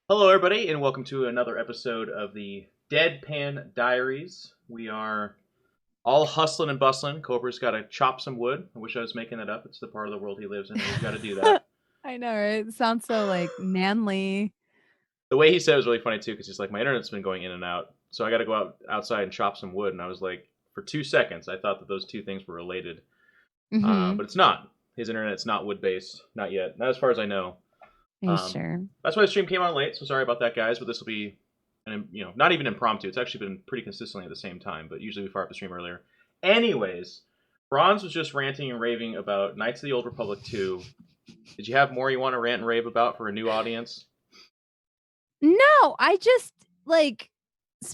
Hello, everybody, and welcome to another episode of the Deadpan Diaries. We are all hustling and bustling. Cobra's got to chop some wood. I wish I was making that up. It's the part of the world he lives in, and he's got to do that. I know, right? It sounds so like manly. The way he said it was really funny too, because he's like, my internet's been going in and out, so I got to go outside and chop some wood. And I was like, for 2 seconds, I thought that those two things were related, Mm-hmm. but it's not. His internet's not wood based, not yet, not as far as I know. Are you sure? That's why the stream came on late, so sorry about that, guys. But this will be, not even impromptu. It's actually been pretty consistently at the same time, but usually we fire up the stream earlier. Anyways, Bronze was just ranting and raving about Knights of the Old Republic 2. Did you have more you want to rant and rave about for a new audience? No, I just like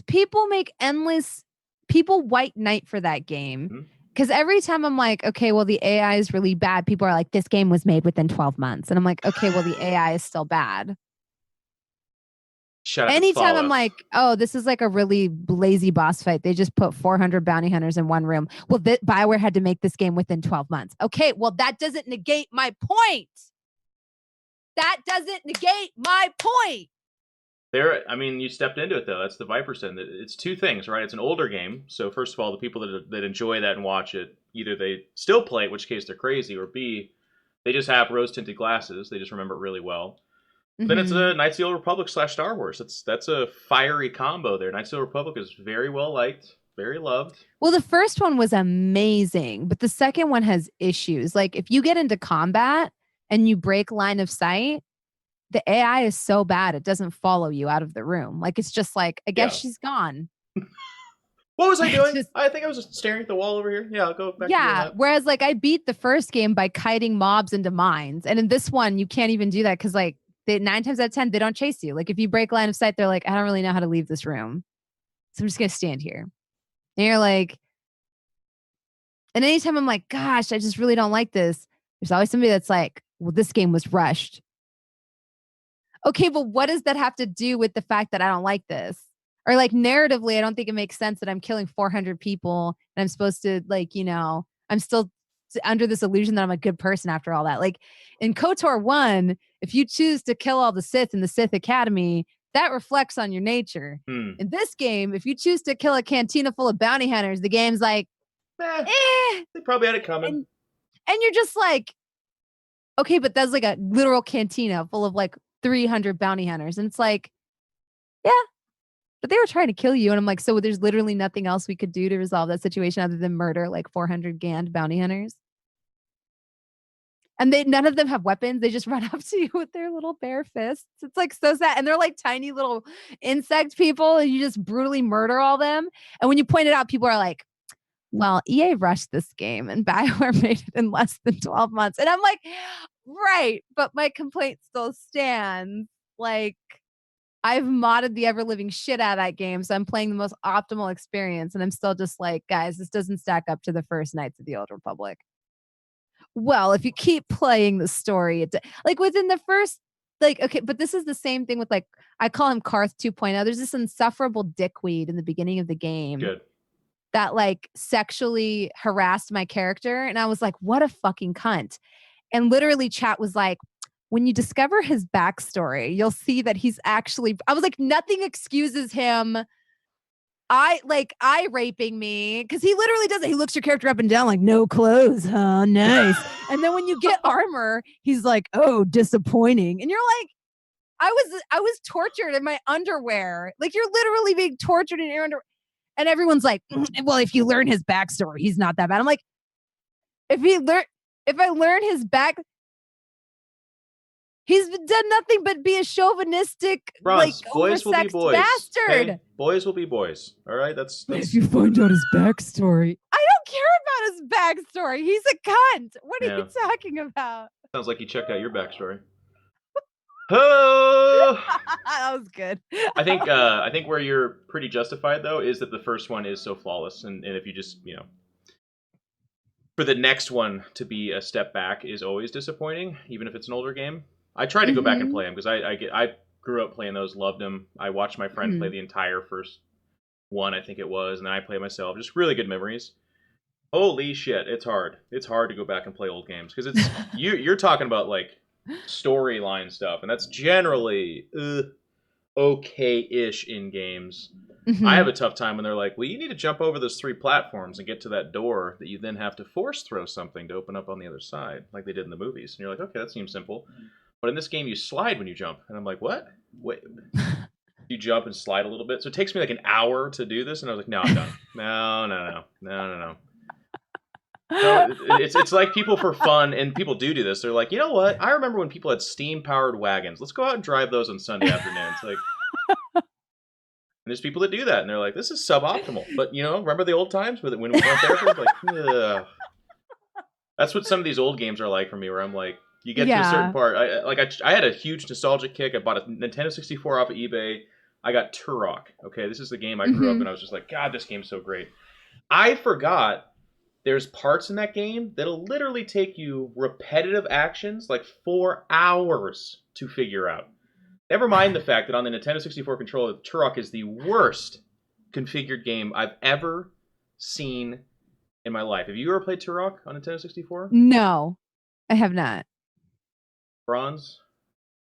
people make endless people white knight for that game. Because every time I'm like, okay, well, the AI is really bad. People are like, this game was made within 12 months. And I'm like, okay, well, the AI is still bad. Shut up. Anytime I'm like, oh, this is like a really lazy boss fight. They just put 400 bounty hunters in one room. Well, BioWare had to make this game within 12 months. Okay, well, that doesn't negate my point. That doesn't negate my point. You stepped into it though. That's the Viper Sin. It's two things, right? It's an older game, so first of all, the people that enjoy that and watch it, either they still play it, in which case they're crazy, or B, they just have rose tinted glasses. They just remember it really well. Then it's a Knights of the Old Republic / Star Wars. That's a fiery combo there. Knights of the Old Republic is very well liked, very loved. Well, the first one was amazing, but the second one has issues. Like if you get into combat and you break line of sight, the AI is so bad it doesn't follow you out of the room. Like it's just like, I guess she's gone. What was I doing? I think I was just staring at the wall over here. Yeah, I'll go back to doing that. Whereas like I beat the first game by kiting mobs into mines. And in this one, you can't even do that because like 9 times out of 10, they don't chase you. Like if you break line of sight, they're like, I don't really know how to leave this room. So I'm just going to stand here. And you're like, and anytime I'm like, gosh, I just really don't like this, there's always somebody that's like, well, this game was rushed. Okay, but what does that have to do with the fact that I don't like this? Or like narratively, I don't think it makes sense that I'm killing 400 people and I'm supposed to like, I'm still under this illusion that I'm a good person after all that. Like in Kotor 1, if you choose to kill all the Sith in the Sith Academy, that reflects on your nature. In this game, if you choose to kill a cantina full of bounty hunters, the game's like, they probably had it coming. And you're just like, okay, but that's like a literal cantina full of like 300 bounty hunters. And it's like, yeah, but they were trying to kill you. And I'm like, so there's literally nothing else we could do to resolve that situation other than murder like 400 Gand bounty hunters. And none of them have weapons. They just run up to you with their little bare fists. It's like so sad. And they're like tiny little insect people. And you just brutally murder all them. And when you point it out, people are like, well, EA rushed this game and BioWare made it in less than 12 months. And I'm like, right. But my complaint still stands. Like, I've modded the ever living shit out of that game. So I'm playing the most optimal experience. And I'm still just like, guys, this doesn't stack up to the first Knights of the Old Republic. Well, if you keep playing the story, like within the first, like, okay, but this is the same thing with like, I call him Karth 2.0. There's this insufferable dickweed in the beginning of the game. Good. That like sexually harassed my character. And I was like, what a fucking cunt. And literally chat was like, when you discover his backstory, you'll see that he's actually, I was like, nothing excuses him. I raping me because he literally does it. He looks your character up and down like no clothes, huh? Nice. And then when you get armor, he's like, oh, disappointing. And you're like, I was tortured in my underwear. Like you're literally being tortured in your underwear. And everyone's like, well, if you learn his backstory, he's not that bad. I'm like, if I learn his back, he's done nothing but be a chauvinistic, like boys will be boys. bastard. Okay? Boys will be boys. All right, that's. If you find out his backstory, I don't care about his backstory. He's a cunt. What are you talking about? Sounds like you checked out your backstory. Oh, that was good. I think where you're pretty justified though is that the first one is so flawless, and if you just for the next one to be a step back is always disappointing, even if it's an older game. I try to go back and play them because I grew up playing those, loved them. I watched my friend play the entire first one, I think it was, and then I play myself. Just really good memories. Holy shit, it's hard. It's hard to go back and play old games because it's you're talking about like storyline stuff, and that's generally okay-ish in games. I have Mhm. a tough time when they're like, well, you need to jump over those 3 platforms and get to that door that you then have to force throw something to open up on the other side, like they did in the movies. And you're like, okay, that seems simple. But in this game, you slide when you jump. And I'm like, what? Wait, you jump and slide a little bit. So it takes me like an hour to do this. And I was like, no, I'm done. No. No, it's like people for fun, and people do this. They're like, you know what? I remember when people had steam-powered wagons. Let's go out and drive those on Sunday afternoons. Like, and there's people that do that, and they're like, this is suboptimal. But, remember the old times when we went there? Like, ugh. That's what some of these old games are like for me, where I'm like, you get to a certain Yeah. part. I had a huge nostalgic kick. I bought a Nintendo 64 off of eBay. I got Turok. Okay, this is the game I grew up in. Mhm. I was just like, God, this game's so great. I forgot there's parts in that game that'll literally take you repetitive actions like 4 hours to figure out. Never mind the fact that on the Nintendo 64 controller, Turok is the worst configured game I've ever seen in my life. Have you ever played Turok on Nintendo 64? No, I have not. Bronze?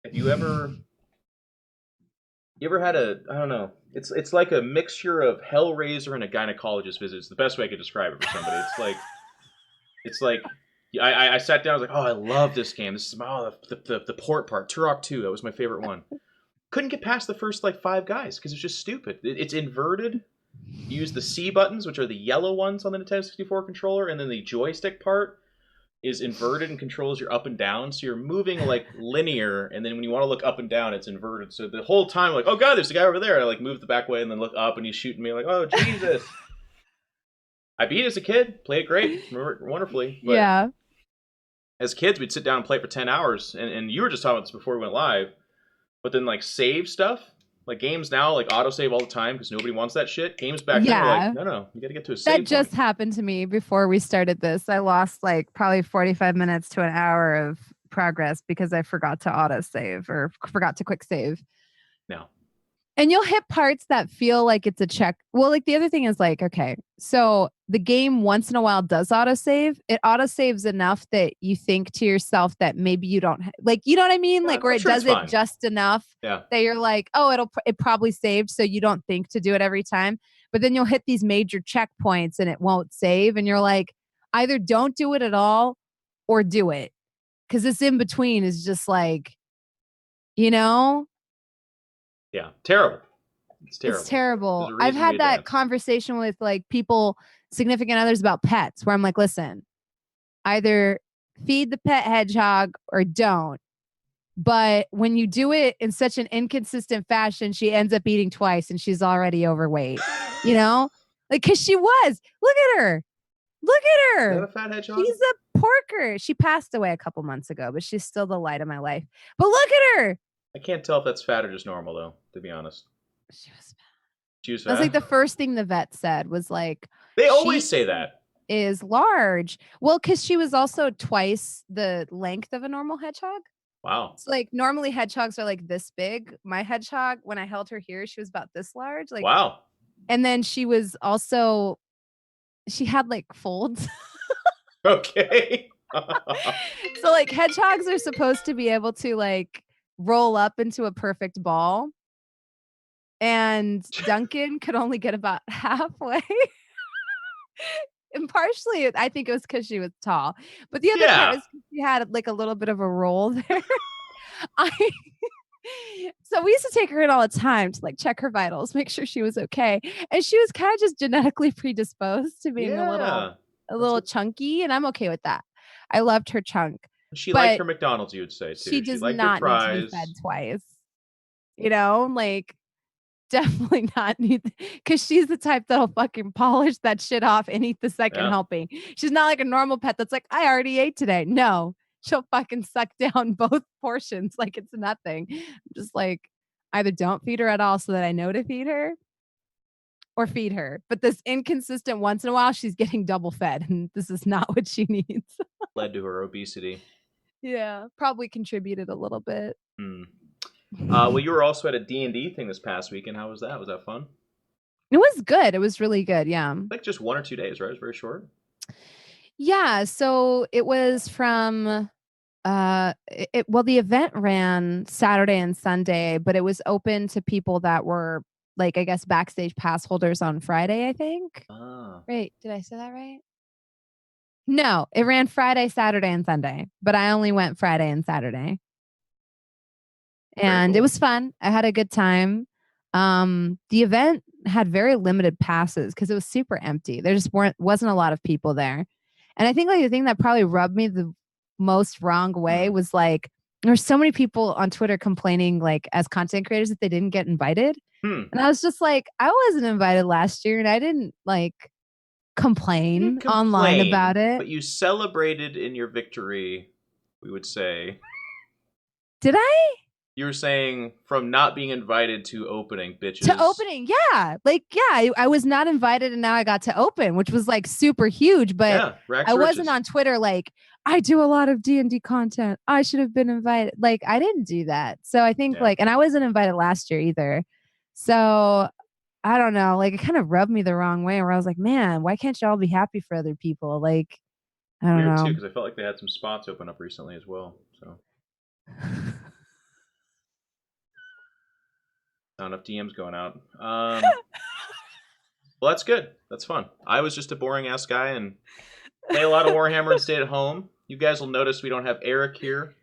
Have you ever had I don't know. It's like a mixture of Hellraiser and a gynecologist visit. It's the best way I could describe it for somebody. It's like I sat down. I was like, oh, I love this game. This is the port part. Turok 2. That was my favorite one. Couldn't get past the first like 5 guys because it's just stupid. It's inverted. You use the C buttons, which are the yellow ones on the Nintendo 64 controller, and then the joystick part is inverted and controls your up and down. So you're moving like linear, and then when you want to look up and down, it's inverted. So the whole time, like, oh god, there's a guy over there. And I like move the back way and then look up, and he's shooting me. Like, oh Jesus. I beat it as a kid, played it great, wonderfully. But Yeah. as kids, we'd sit down and play for 10 hours. And you were just talking about this before we went live. But then, like, save stuff, like games now, like autosave all the time because nobody wants that shit. Games back then were Yeah. like, no, you got to get to a That save just point. happened to me before we started this. I lost like probably 45 minutes to an hour of progress because I forgot to autosave or forgot to quick save. No. And you'll hit parts that feel like it's a check. Well, like the other thing is like, okay, so the game once in a while does autosave. It autosaves enough that you think to yourself that maybe you don't like, you know what I mean? Yeah, Like where I'm it sure does it's it fine. just enough Yeah. that you're like, oh, it probably saved. So you don't think to do it every time. But then you'll hit these major checkpoints and it won't save. And you're like, either don't do it at all or do it. Cause this in between is just like, you know, Yeah. Terrible. It's it's terrible. There's terrible. a I've reason we had that advance. conversation with like people, significant others about pets where I'm like, listen, either feed the pet hedgehog or don't. But when you do it in such an inconsistent fashion, she ends up eating twice and she's already overweight, you know? Like, cause she was. Look at her. Look at Is that a her. fat hedgehog? She's a porker. She passed away a couple months ago, but she's still the light of my life. But look at her. I can't tell if that's fat or just normal, though, to be honest. She was She was That's like fat? the first thing the vet said was like, They she always say that. is large. Well, because she was also twice the length of a normal hedgehog. Wow. So like normally hedgehogs are like this big. My hedgehog, when I held her here, she was about this large. Like, Wow. and then she was also she had like folds. Okay. So like hedgehogs are supposed to be able to like roll up into a perfect ball. And Duncan could only get about halfway. And partially, I think it was because she was tall, but the other part Yeah. was 'cause she had like a little bit of a roll there. I so we used to take her in all the time to like check her vitals, make sure she was okay, and she was kind of just genetically predisposed to being Yeah. a That's little what chunky, and I'm okay with that. I loved her chunk, she liked but her McDonald's, you would say, she too. She does liked her not need to be fries. fed twice. You know, like definitely not need because she's the type that'll fucking polish that shit off and eat the second Yeah. helping. She's not like a normal pet that's like, I already ate today. No, she'll fucking suck down both portions like it's nothing. Just like either don't feed her at all so that I know to feed her or feed her. But this inconsistent once in a while, she's getting double fed, and this is not what she needs. Led to her obesity. Yeah, probably contributed a little bit. Hmm. Well, you were also at a D&D thing this past weekend. How was that? Was that fun? It was good. It was really good. Yeah. Like just 1 or 2 days, right? It was very short. Yeah, so it was from Well, the event ran Saturday and Sunday, but it was open to people that were like, I guess, backstage pass holders on Friday, I think. Ah, Wait, did I say that right? No, it ran Friday, Saturday, and Sunday, but I only went Friday and Saturday. very And it cool. was fun. I had a good time. The event had very limited passes because it was super empty. There just wasn't a lot of people there. And I think like the thing that probably rubbed me the most wrong way Hmm. was like there were so many people on Twitter complaining like as content creators that they didn't get invited. Hmm. And I was just like, I wasn't invited last year and I didn't like You didn't complain online complain, about it. but you celebrated in your victory, we would say. Did I? You were saying from not being invited to opening, To bitches. opening, yeah. Like, yeah, I was not invited and now I got to open, which was like super huge, but Yeah, rags I to wasn't riches. on Twitter like, I do a lot of D&D content. I should have been invited. Like, I didn't do that. So I think Yeah. like, and I wasn't invited last year either. So I don't know. Like, it kind of rubbed me the wrong way where I was like, man, why can't y'all be happy for other people? Like, I don't Weird too, know. because I felt like they had some spots open up recently as well. So not enough DMs going out. Well, that's good. That's fun. I was just a boring ass guy and play a lot of Warhammer and stay at home. You guys will notice we don't have Eric here.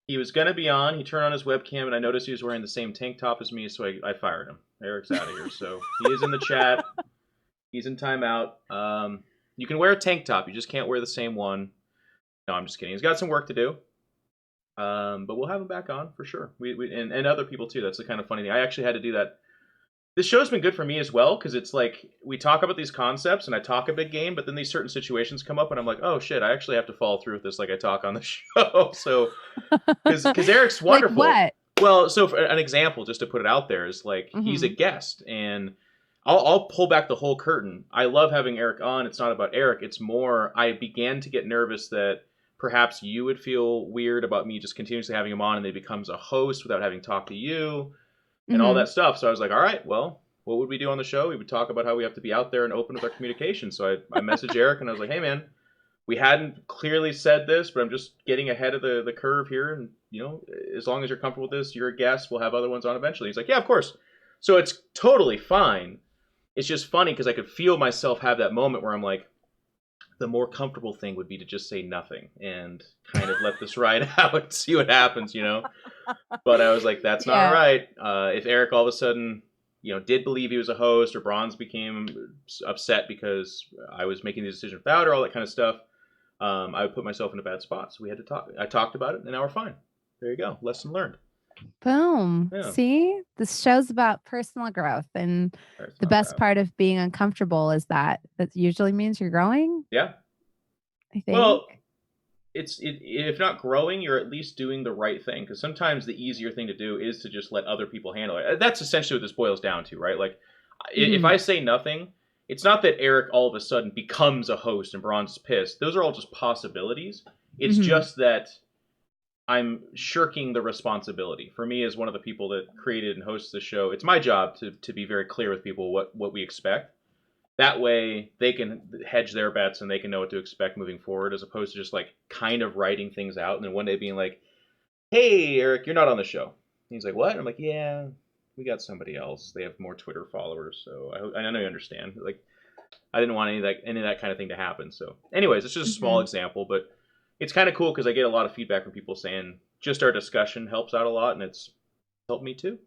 He was gonna be on. He turned on his webcam, and I noticed he was wearing the same tank top as me, so I fired him. Eric's out of here. So he is in the chat. He's in timeout. You can wear a tank top. You just can't wear the same one. No, I'm just kidding. He's got some work to do. But we'll have him back on for sure. And other people too. That's the kind of funny thing. I actually had to do that. This show's been good for me as well because it's like we talk about these concepts and I talk a big game, but then these certain situations come up and I'm like, oh shit, I actually have to follow through with this like I talk on the show. So because Eric's Like wonderful. what? Well, so for an example, just to put it out there, is like he's a Mm-hmm. guest, and I'll pull back the whole curtain. I love having Eric on. It's not about Eric. It's more I began to get nervous that perhaps you would feel weird about me just continuously having him on, and then he becomes a host without having talked to you and all Mm-hmm. that stuff. So I was like, all right, well, what would we do on the show? We would talk about how we have to be out there and open with our communication. So I messaged Eric and I was like, hey man, we hadn't clearly said this, but I'm just getting ahead of the curve here. And, you know, as long as you're comfortable with this, you're a guest. We'll have other ones on eventually. He's like, yeah, of course. So it's totally fine. It's just funny because I could feel myself have that moment where I'm like, the more comfortable thing would be to just say nothing and kind of let this ride out and see what happens, you know? But I was like, that's not all Yeah. right. If Eric all of a sudden, you know, did believe he was a host or Bronze became upset because I was making the decision without her, all that kind of stuff, I would put myself in a bad spot. So we had to talk. I talked about it, and now we're fine. There you go. Lesson learned. Boom. Yeah. See, this show's about personal growth. And There's the not best crap. part of being uncomfortable is that that usually means you're growing, Yeah. I think. Well, if not growing, you're at least doing the right thing. Because sometimes the easier thing to do is to just let other people handle it. That's essentially what this boils down to, right? Like, if Hmm. I say nothing, it's not that Eric all of a sudden becomes a host and Bronze is pissed. Those are all just possibilities. It's Hmm. just that I'm shirking the responsibility. For me, as one of the people that created and hosts the show, it's my job to be very clear with people what we expect. That way, they can hedge their bets and they can know what to expect moving forward, as opposed to just like kind of writing things out and then one day being like, "Hey, Eric, you're not on the show." And he's like, "What?" And I'm like, "Yeah, we got somebody else. They have more Twitter followers, so I know you understand." Like, I didn't want any of that kind of thing to happen. So, anyways, it's just a small Hmm. example, but it's kind of cool because I get a lot of feedback from people saying just our discussion helps out a lot, and it's helped me too.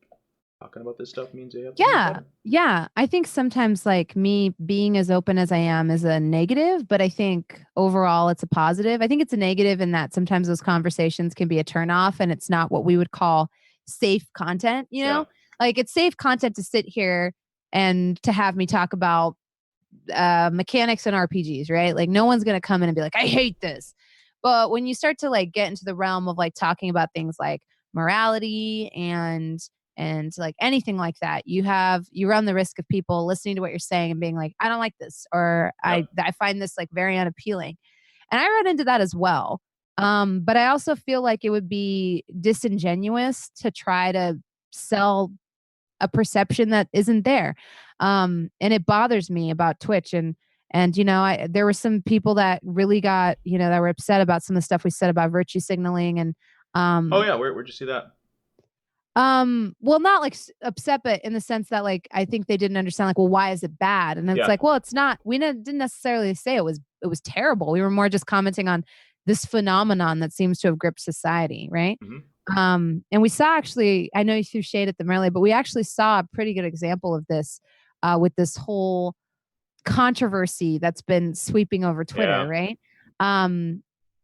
Talking about this stuff means you have to do Yeah. better. Yeah. I think sometimes like me being as open as I am is a negative, but I think overall it's a positive. I think it's a negative in that sometimes those conversations can be a turnoff and it's not what we would call safe content, you Yeah. know? Like it's safe content to sit here and to have me talk about mechanics and RPGs, right? Like no one's gonna come in and be like, I hate this. But when you start to like get into the realm of like talking about things like morality and like anything like that, you run the risk of people listening to what you're saying and being like, I don't like this, or Yep. I find this like very unappealing. And I run into that as well. But I also feel like it would be disingenuous to try to sell a perception that isn't there. And it bothers me about Twitch And there were some people that really got that were upset about some of the stuff we said about virtue signaling. And Oh yeah, where'd you see that? well, not like upset, but in the sense that like I think they didn't understand like, well, why is it bad? And it's Yeah. like, well, it's not. We didn't necessarily say it was terrible. We were more just commenting on this phenomenon that seems to have gripped society, right? And we saw, actually, I know you threw shade at them earlier, but we actually saw a pretty good example of this with this whole controversy that's been sweeping over Twitter, Yeah. right?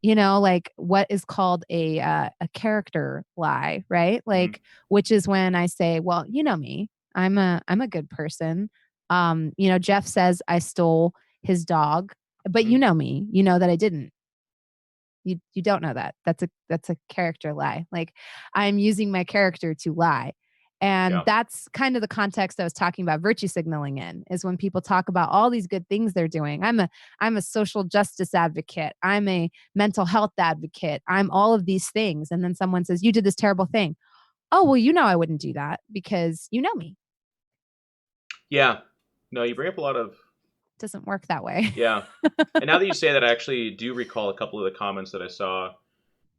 Like what is called a character lie, right? Like, which is when I say, well, you know me, I'm a good person. Jeff says I stole his dog, but you know me, you know that I didn't. You don't know that. That's a character lie. Like, I'm using my character to lie. And Yeah. that's kind of the context I was talking about virtue signaling in, is when people talk about all these good things they're doing. I'm a social justice advocate. I'm a mental health advocate. I'm all of these things. And then someone says, you did this terrible thing. Oh, well, I wouldn't do that because you know me. Yeah. No, you bring up a lot of. It doesn't work that way. Yeah. And now that you say that, I actually do recall a couple of the comments that I saw.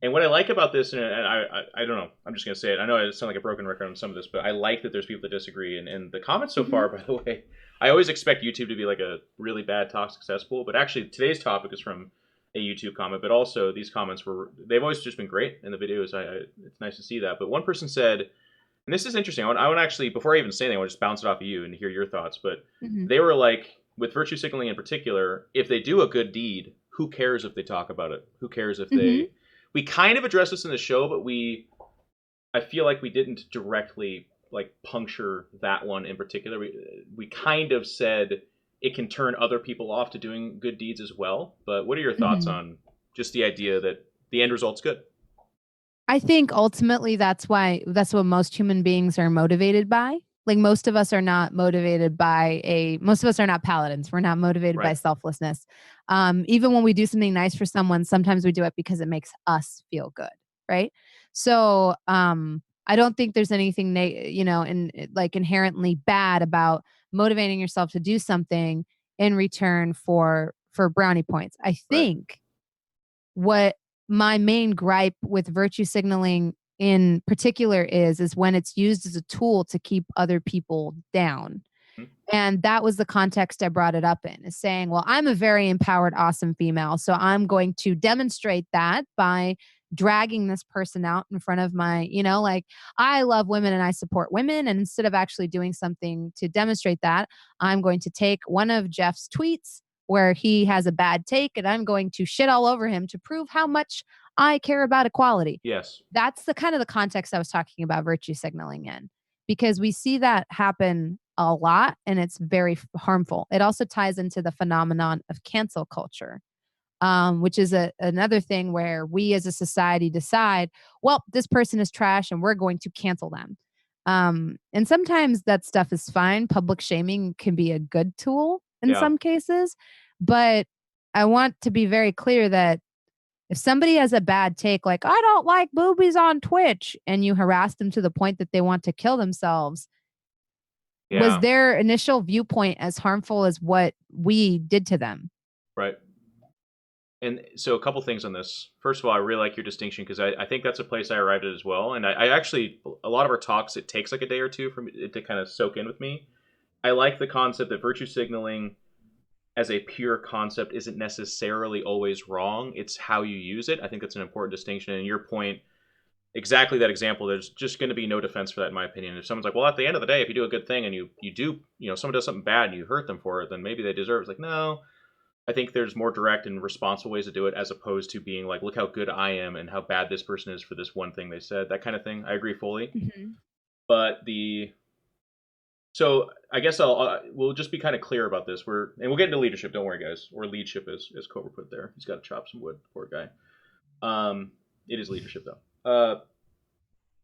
And what I like about this, and I don't know, I'm just going to say it. I know I sound like a broken record on some of this, but I like that there's people that disagree. And the comments so far, by the way, I always expect YouTube to be like a really bad toxic cesspool. But actually, today's topic is from a YouTube comment. But also, these comments they've always just been great in the videos. It's nice to see that. But one person said, and this is interesting. I want to actually, before I even say anything, I want to just bounce it off of you and hear your thoughts. But they were like, with virtue signaling in particular, if they do a good deed, who cares if they talk about it? Who cares if they... We kind of addressed this in the show, but I feel like we didn't directly like puncture that one in particular. We kind of said it can turn other people off to doing good deeds as well. But what are your thoughts on just the idea that the end result's good? I think ultimately that's what most human beings are motivated by. Like, most of us are not motivated by most of us are not paladins. We're not motivated by selflessness. Even when we do something nice for someone, sometimes we do it because it makes us feel good. Right. So, I don't think there's anything, like inherently bad about motivating yourself to do something in return for brownie points. I think what my main gripe with virtue signaling in particular is when it's used as a tool to keep other people down. And that was the context I brought it up in, is saying, well, I'm a very empowered, awesome female. So I'm going to demonstrate that by dragging this person out in front of my, like, I love women and I support women. And instead of actually doing something to demonstrate that, I'm going to take one of Jeff's tweets where he has a bad take and I'm going to shit all over him to prove how much I care about equality. Yes. That's the kind of the context I was talking about virtue signaling in, because we see that happen a lot and it's very harmful. It also ties into the phenomenon of cancel culture, which is another thing where we as a society decide, well, this person is trash and we're going to cancel them. And sometimes that stuff is fine. Public shaming can be a good tool in some cases, but I want to be very clear that if somebody has a bad take, like, I don't like boobies on Twitch, and you harass them to the point that they want to kill themselves, was their initial viewpoint as harmful as what we did to them? Right. And so a couple things on this. First of all, I really like your distinction because I think that's a place I arrived at as well. And I actually, a lot of our talks, it takes like a day or two for it to kind of soak in with me. I like the concept that virtue signaling as a pure concept isn't necessarily always wrong. It's how you use it. I think that's an important distinction. And your point, exactly that example, there's just going to be no defense for that, in my opinion. If someone's like, well, at the end of the day, if you do a good thing and you do, someone does something bad and you hurt them for it, then maybe they deserve it. It's like, no, I think there's more direct and responsible ways to do it as opposed to being like, look how good I am and how bad this person is for this one thing they said, that kind of thing. I agree fully. But so I guess we'll just be kind of clear about this. And we'll get into leadership. Don't worry, guys. Or leadership, as Kotor put there. He's got to chop some wood. Poor guy. It is leadership, though.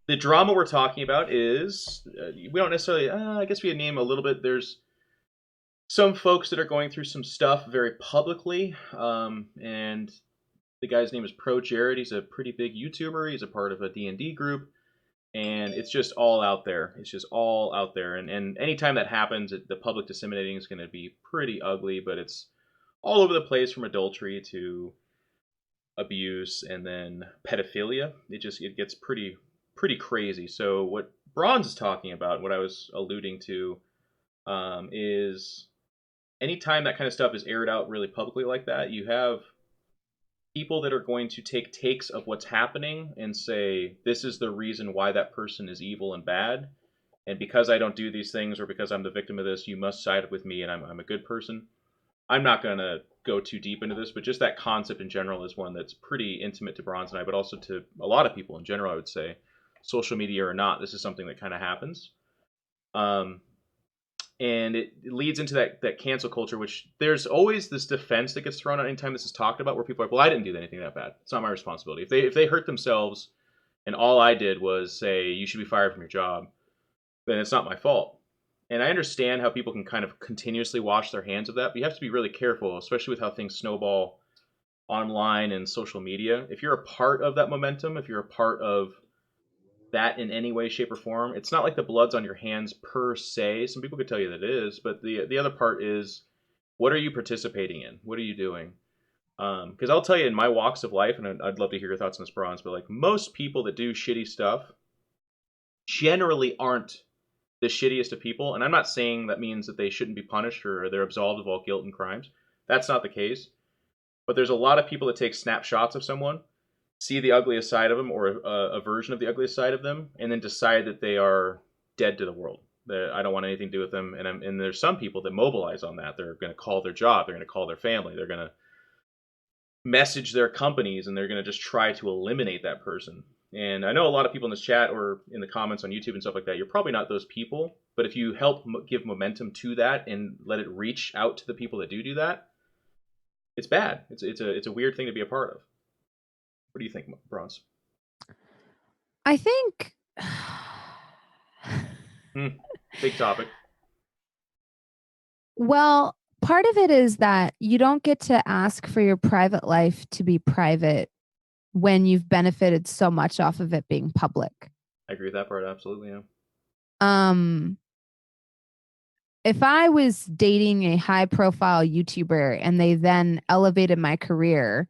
The drama we're talking about is we don't necessarily. I guess we name a little bit. There's some folks that are going through some stuff very publicly, and the guy's name is Pro Jared. He's a pretty big YouTuber. He's a part of a D&D group. And it's just all out there. It's just all out there. And anytime that happens, the public disseminating is going to be pretty ugly, but it's all over the place, from adultery to abuse and then pedophilia. It gets pretty crazy. So what Bronze is talking about, what I was alluding to, is anytime that kind of stuff is aired out really publicly like that, you have people that are going to take takes of what's happening and say, this is the reason why that person is evil and bad. And because I don't do these things, or because I'm the victim of this, you must side with me and I'm a good person. I'm not going to go too deep into this, but just that concept in general is one that's pretty intimate to Bronze and I, but also to a lot of people in general, I would say. Social media or not, this is something that kind of happens. And it leads into that cancel culture, which there's always this defense that gets thrown out anytime this is talked about, where people are like, well, I didn't do anything that bad. It's not my responsibility. If they hurt themselves and all I did was say, you should be fired from your job, then it's not my fault. And I understand how people can kind of continuously wash their hands of that, but you have to be really careful, especially with how things snowball online and social media. If you're a part of that momentum, if you're a part of that in any way, shape, or form, it's not like the blood's on your hands per se. Some people could tell you that it is, but the other part is, what are you participating in? What are you doing? Because I'll tell you, in my walks of life, and I'd love to hear your thoughts on this, Bronze, but like most people that do shitty stuff generally aren't the shittiest of people. And I'm not saying that means that they shouldn't be punished or they're absolved of all guilt and crimes. That's not the case. But there's a lot of people that take snapshots of someone, see the ugliest side of them or a version of the ugliest side of them, and then decide that they are dead to the world. That I don't want anything to do with them. And there's some people that mobilize on that. They're going to call their job. They're going to call their family. They're going to message their companies, and they're going to just try to eliminate that person. And I know a lot of people in this chat or in the comments on YouTube and stuff like that, you're probably not those people. But if you help give momentum to that and let it reach out to the people that do that, it's bad. It's a weird thing to be a part of. What do you think, Bronze? I think Big topic. Well, part of it is that you don't get to ask for your private life to be private when you've benefited so much off of it being public. I agree with that part. Absolutely, yeah. If I was dating a high-profile YouTuber and they then elevated my career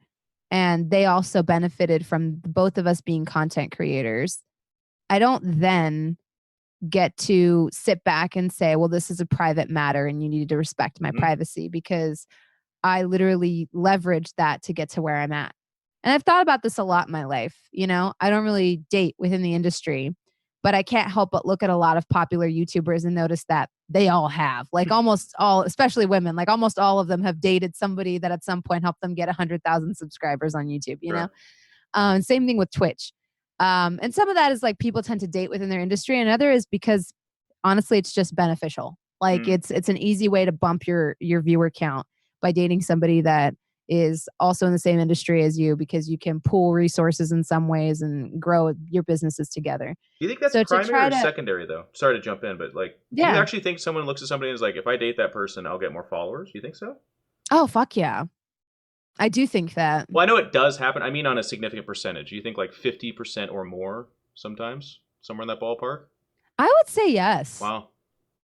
and they also benefited from both of us being content creators, I don't then get to sit back and say, well, this is a private matter and you need to respect my privacy, because I literally leveraged that to get to where I'm at. And I've thought about this a lot in my life. You know, I don't really date within the industry, but I can't help but look at a lot of popular YouTubers and notice that they all have, like almost all, especially women, like almost all of them have dated somebody that at some point helped them get 100,000 subscribers on YouTube, you know? And same thing with Twitch. And some of that is like people tend to date within their industry, and other is because honestly, it's just beneficial. Like it's an easy way to bump your viewer count by dating somebody that is also in the same industry as you, because you can pool resources in some ways and grow your businesses together. Do you think that's primary or secondary, though? Sorry to jump in, but like, do you actually think someone looks at somebody and is like, if I date that person, I'll get more followers? Do you think so? Oh, fuck yeah. I do think that. Well, I know it does happen. I mean, on a significant percentage. Do you think like 50% or more sometimes? Somewhere in that ballpark? I would say yes. Wow.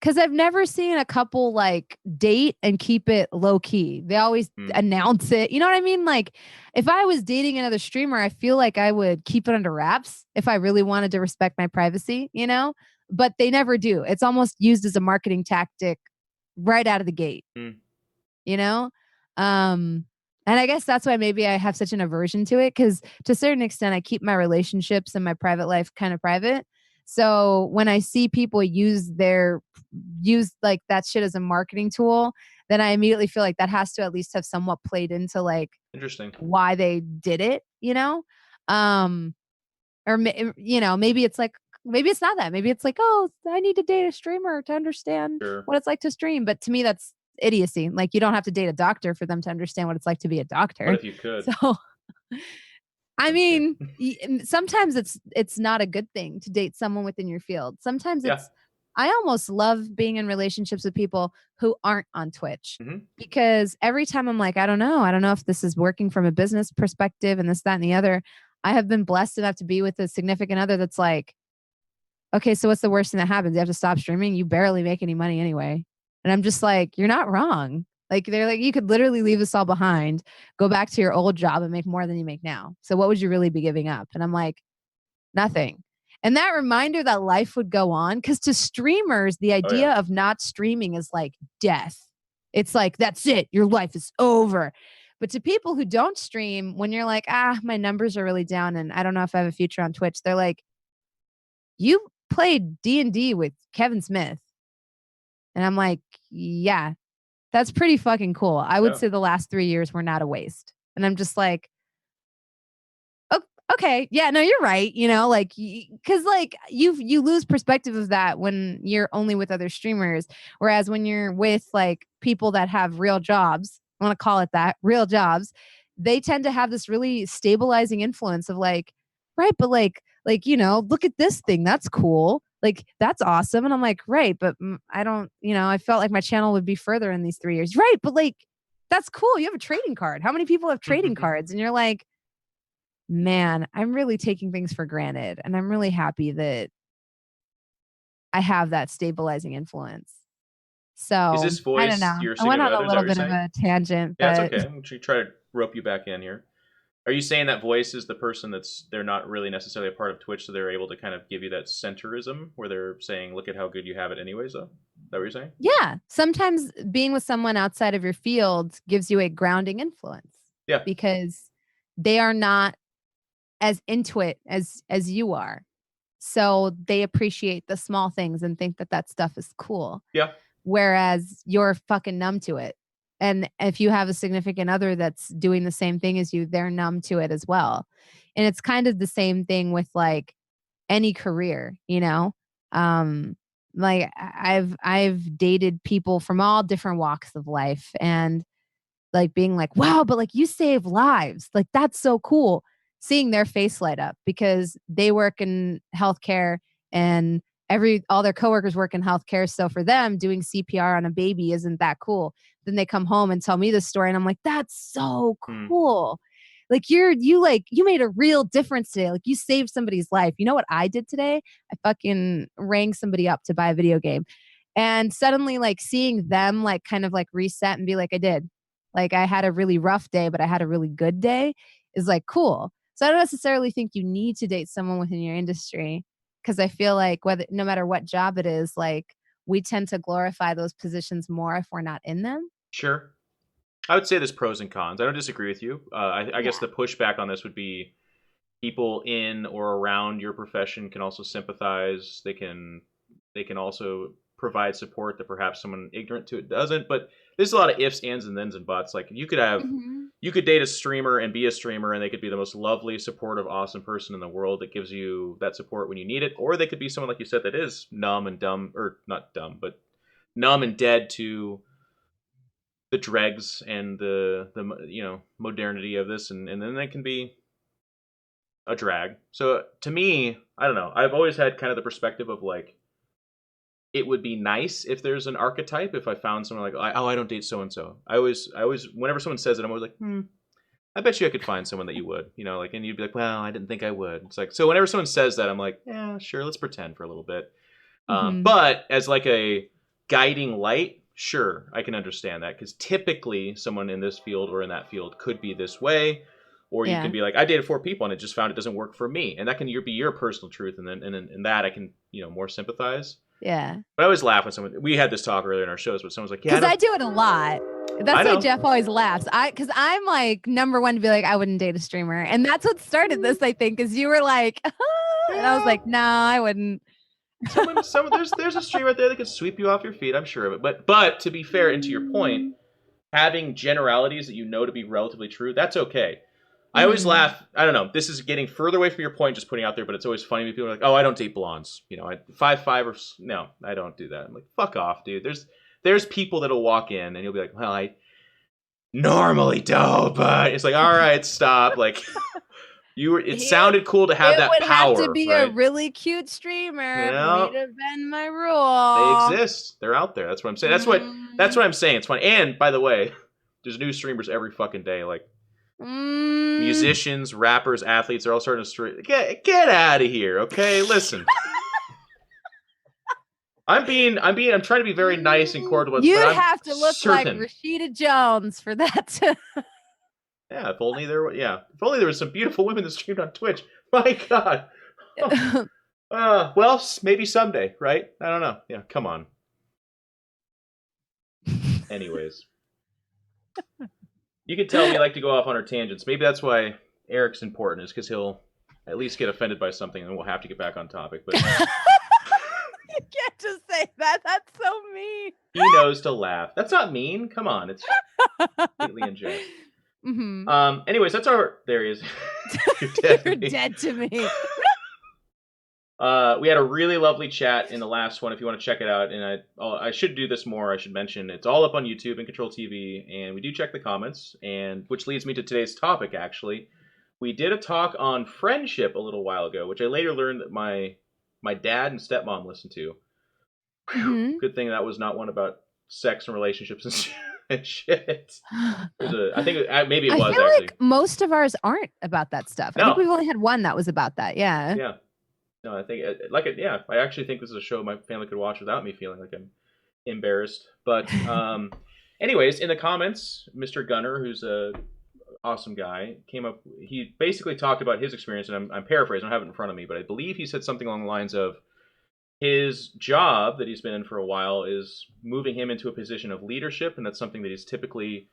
Because I've never seen a couple like date and keep it low key. They always announce it. You know what I mean? Like if I was dating another streamer, I feel like I would keep it under wraps if I really wanted to respect my privacy, you know? But they never do. It's almost used as a marketing tactic right out of the gate, you know? And I guess that's why maybe I have such an aversion to it, because to a certain extent, I keep my relationships and my private life kind of private. So when I see people use like that shit as a marketing tool, then I immediately feel like that has to at least have somewhat played into like interesting why they did it, you know? Or you know, maybe it's like, maybe it's not that. Maybe it's like, oh, I need to date a streamer to understand what it's like to stream. But to me, that's idiocy. Like you don't have to date a doctor for them to understand what it's like to be a doctor. What if you could? So I mean, sometimes it's not a good thing to date someone within your field. Sometimes I almost love being in relationships with people who aren't on Twitch, because every time I'm like, I don't know if this is working from a business perspective and this, that, and the other. I have been blessed enough to be with a significant other that's like, okay, so what's the worst thing that happens? You have to stop streaming. You barely make any money anyway. And I'm just like, you're not wrong. Like they're like, you could literally leave this all behind, go back to your old job and make more than you make now. So what would you really be giving up? And I'm like, nothing. And that reminder that life would go on, because to streamers, the Oh yeah. idea of not streaming is like death. It's like, that's it, your life is over. But to people who don't stream, when you're like, my numbers are really down and I don't know if I have a future on Twitch, they're like, you played D&D with Kevin Smith. And I'm like, yeah, that's pretty fucking cool. I would Yeah. say the last 3 years were not a waste. And I'm just like, okay, yeah, no, you're right. You know, like, because like you lose perspective of that when you're only with other streamers, whereas when you're with like people that have real jobs, I want to call it that, real jobs, they tend to have this really stabilizing influence of like, right, but you know, look at this thing, that's cool, like that's awesome, and I'm like, right, but I don't, you know, I felt like my channel would be further in these 3 years, right, but like that's cool. You have a trading card. How many people have trading cards? And you're like, man, I'm really taking things for granted. And I'm really happy that I have that stabilizing influence. Is So this I don't voice know. your I went significant on a other? Is that what little you're bit of saying? a tangent, Yeah, it's but okay. I'm gonna try to rope you back in here. Are you saying that voice is the person they're not really necessarily a part of Twitch, so they're able to kind of give you that centerism where they're saying, "Look at how good you have it, anyways." Though, is that what you're saying? yeah, sometimes being with someone outside of your field gives you a grounding influence Yeah, because they are not as into it as you are. So they appreciate the small things and think that that stuff is cool. yeah, Whereas you're fucking numb to it. And if you have a significant other that's doing the same thing as you, they're numb to it as well. And it's kind of the same thing with like any career, you know? Um like I've dated people from all different walks of life, and like being like, wow, but like you save lives. Like that's so cool. Seeing their face light up because they work in healthcare and all their coworkers work in healthcare. So for them, doing CPR on a baby isn't that cool. Then they come home and tell me the story, and I'm like, that's so hmm. cool. Like you made a real difference today. Like you saved somebody's life. You know what I did today? I fucking rang somebody up to buy a video game. And suddenly like seeing them like kind of like reset and be like, I did. Like I had a really rough day, but I had a really good day is like cool. So I don't necessarily think you need to date someone within your industry, because I feel like whether no matter what job it is, like we tend to glorify those positions more if we're not in them. Sure. I would say there's pros and cons. I don't disagree with you. I guess Yeah. the pushback on this would be people in or around your profession can also sympathize. They can also provide support that perhaps someone ignorant to it doesn't. But there's a lot of ifs, ands, and thens and buts. Like Mhm. you could date a streamer and be a streamer, and they could be the most lovely, supportive, awesome person in the world that gives you that support when you need it. Or they could be someone like you said that is numb and dumb, or not dumb, but numb and dead to the dregs and the modernity of this, and then they can be a drag. So to me, I don't know. I've always had kind of the perspective of like it would be nice if there's an archetype. If I found someone like, oh, I don't date so and so. I always, whenever someone says it, I'm always like, I bet you I could find someone that you would, like, and you'd be like, well, I didn't think I would. It's like, so whenever someone says that, I'm like, yeah, sure, let's pretend for a little bit. Mhm. But as like a guiding light, sure, I can understand that because typically someone in this field or in that field could be this way, or you can Yeah. be like, I dated 4 people and it just found it doesn't work for me, and that can be your personal truth, and then and in that I can more sympathize. Yeah. But I always laugh when someone we had this talk earlier in our shows, but someone's like, yeah, I Cause I don't, do it a lot. I That's why know, Jeff always laughs. Cause I'm like number one to be like, I wouldn't date a streamer. And that's what started this, I think, is you were like, and I was yeah. like, no, I wouldn't. Someone, there's a streamer out there that can sweep you off your feet. I'm sure of it. But to be fair, and to your point, having generalities that you know to be relatively true, that's okay. I always Mhm. laugh. I don't know. This is getting further away from your point, just putting out there, but it's always funny when people are like, "Oh, I don't date blondes." I 5'5" or no, I don't do that. I'm like, fuck off, dude. There's people that'll walk in and you'll be like, "Well, I normally don't," but it's like, all right, stop. Like it It sounded cool to have it that would have to power, be a right? really cute streamer for me No, to bend my they rule. exist. They're out there. That's what I'm saying. That's Mm, what I'm saying. It's funny. And by the way, there's new streamers every fucking day. Like mm. musicians, rappers, athletes are all starting to stream. Get out of here, okay? Listen, I'm trying to be very nice and cordial, You'd but I'm have to look like certain. Rashida Jones for that to. Yeah, if only there was some beautiful women that streamed on Twitch. My God. Well, maybe someday, right? I don't know. Yeah, come on. Anyways, you can tell we like to go off on our tangents. Maybe that's why Eric's important, is because he'll at least get offended by something, and we'll have to get back on topic. But You can't just say that. That's so mean. he knows to laugh. That's not mean. Come on, it's completely in jest. Mm-hmm. Anyways, that's our. There he is. You're dead to me. We had a really lovely chat in the last one. If you want to check it out, and I should do this more. I should mention it's all up on YouTube and Control TV, and we do check the comments. And which leads me to today's topic. Actually, we did a talk on friendship a little while ago, which I later learned that my dad and stepmom listened to. Mm-hmm. Good thing that was not one about sex and relationships and shit. I think maybe it was. I feel actually. like most of ours aren't about that stuff. I think we've only had one that was about that. Yeah. Yeah. No, I think I actually think this is a show my family could watch without me feeling like I'm embarrassed. But anyways, in the comments, Mr. Gunner, who's a awesome guy, came up. He basically talked about his experience, and I'm paraphrasing. I don't have it in front of me, but I believe he said something along the lines of his job that he's been in for a while is moving him into a position of leadership, and that's something that he's typically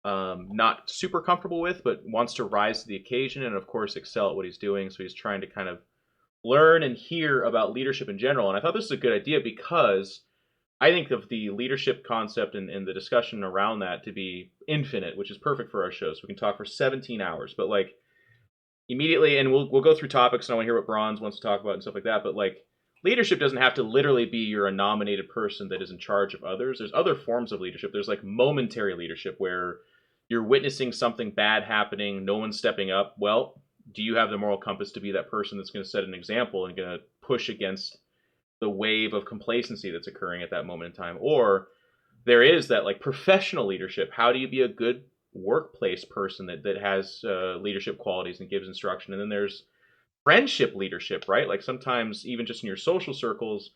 not super comfortable with, but wants to rise to the occasion and, of course, excel at what he's doing. So he's trying to kind of learn and hear about leadership in general. And I thought this was a good idea because I think of the leadership concept and the discussion around that to be infinite, which is perfect for our show. So we can talk for 17 hours. But like immediately, and we'll go through topics, and I want to hear what Bronze wants to talk about and stuff like that. But like leadership doesn't have to literally be you're a nominated person that is in charge of others. There's other forms of leadership. There's like momentary leadership where you're witnessing something bad happening, no one's stepping up. Well, do you have the moral compass to be that person that's going to set an example and going to push against the wave of complacency that's occurring at that moment in time? Or there is that like professional leadership. How do you be a good workplace person that has leadership qualities and gives instruction? And then there's friendship leadership, right? Like sometimes even just in your social circles,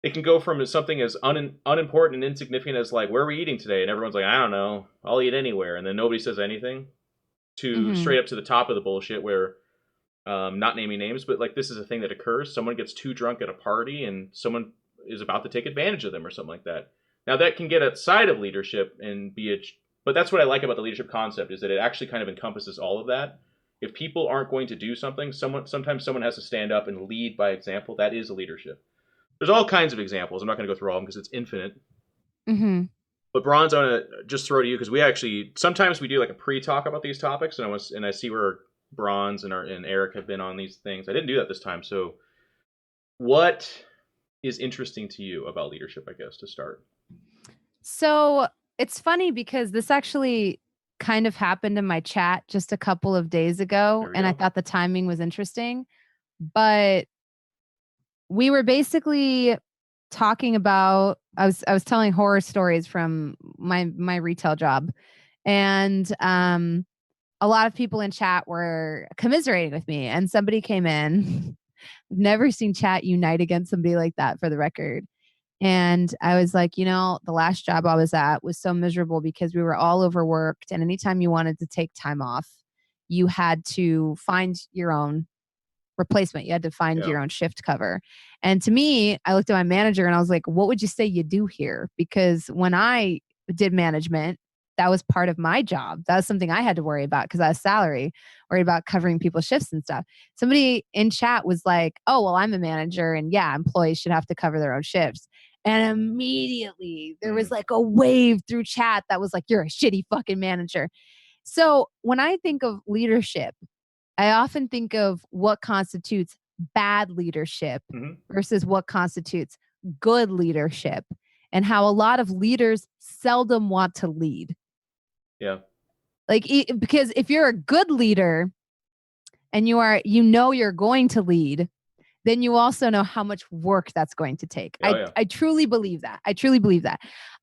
it can go from something as unimportant and insignificant as like, where are we eating today? And everyone's like, I don't know, I'll eat anywhere. And then nobody says anything, to straight up to the top of the bullshit where, not naming names, but like this is a thing that occurs. Someone gets too drunk at a party and someone is about to take advantage of them or something like that. Now that can get outside of leadership and but that's what I like about the leadership concept, is that it actually kind of encompasses all of that. If people aren't going to do something, sometimes someone has to stand up and lead by example. That is a leadership. There's all kinds of examples. I'm not going to go through all of them because it's infinite. Mm-hmm. But Bronze, I want to just throw to you because we actually sometimes we do like a pre-talk about these topics, and I see where Bronze and Eric have been on these things. I didn't do that this time. So, what is interesting to you about leadership? I guess to start. So it's funny because this actually kind of happened in my chat just a couple of days ago, and I thought the timing was interesting. But we were basically talking about, I was telling horror stories from my retail job, and a lot of people in chat were commiserating with me, and somebody came in. I've never seen chat unite against somebody like that, for the record. And I was like, the last job I was at was so miserable because we were all overworked, and anytime you wanted to take time off, you had to find your own replacement. You had to find your own shift cover. And to me, I looked at my manager and I was like, what would you say you do here? Because when I did management, that was part of my job. That was something I had to worry about because I was salary, worried about covering people's shifts and stuff. Somebody in chat was like, oh, well, I'm a manager, and yeah, employees should have to cover their own shifts. And immediately there was like a wave through chat that was like, you're a shitty fucking manager. So when I think of leadership, I often think of what constitutes bad leadership versus what constitutes good leadership, and how a lot of leaders seldom want to lead. Yeah. Like, because if you're a good leader and you're going to lead, then you also know how much work that's going to take. I truly believe that.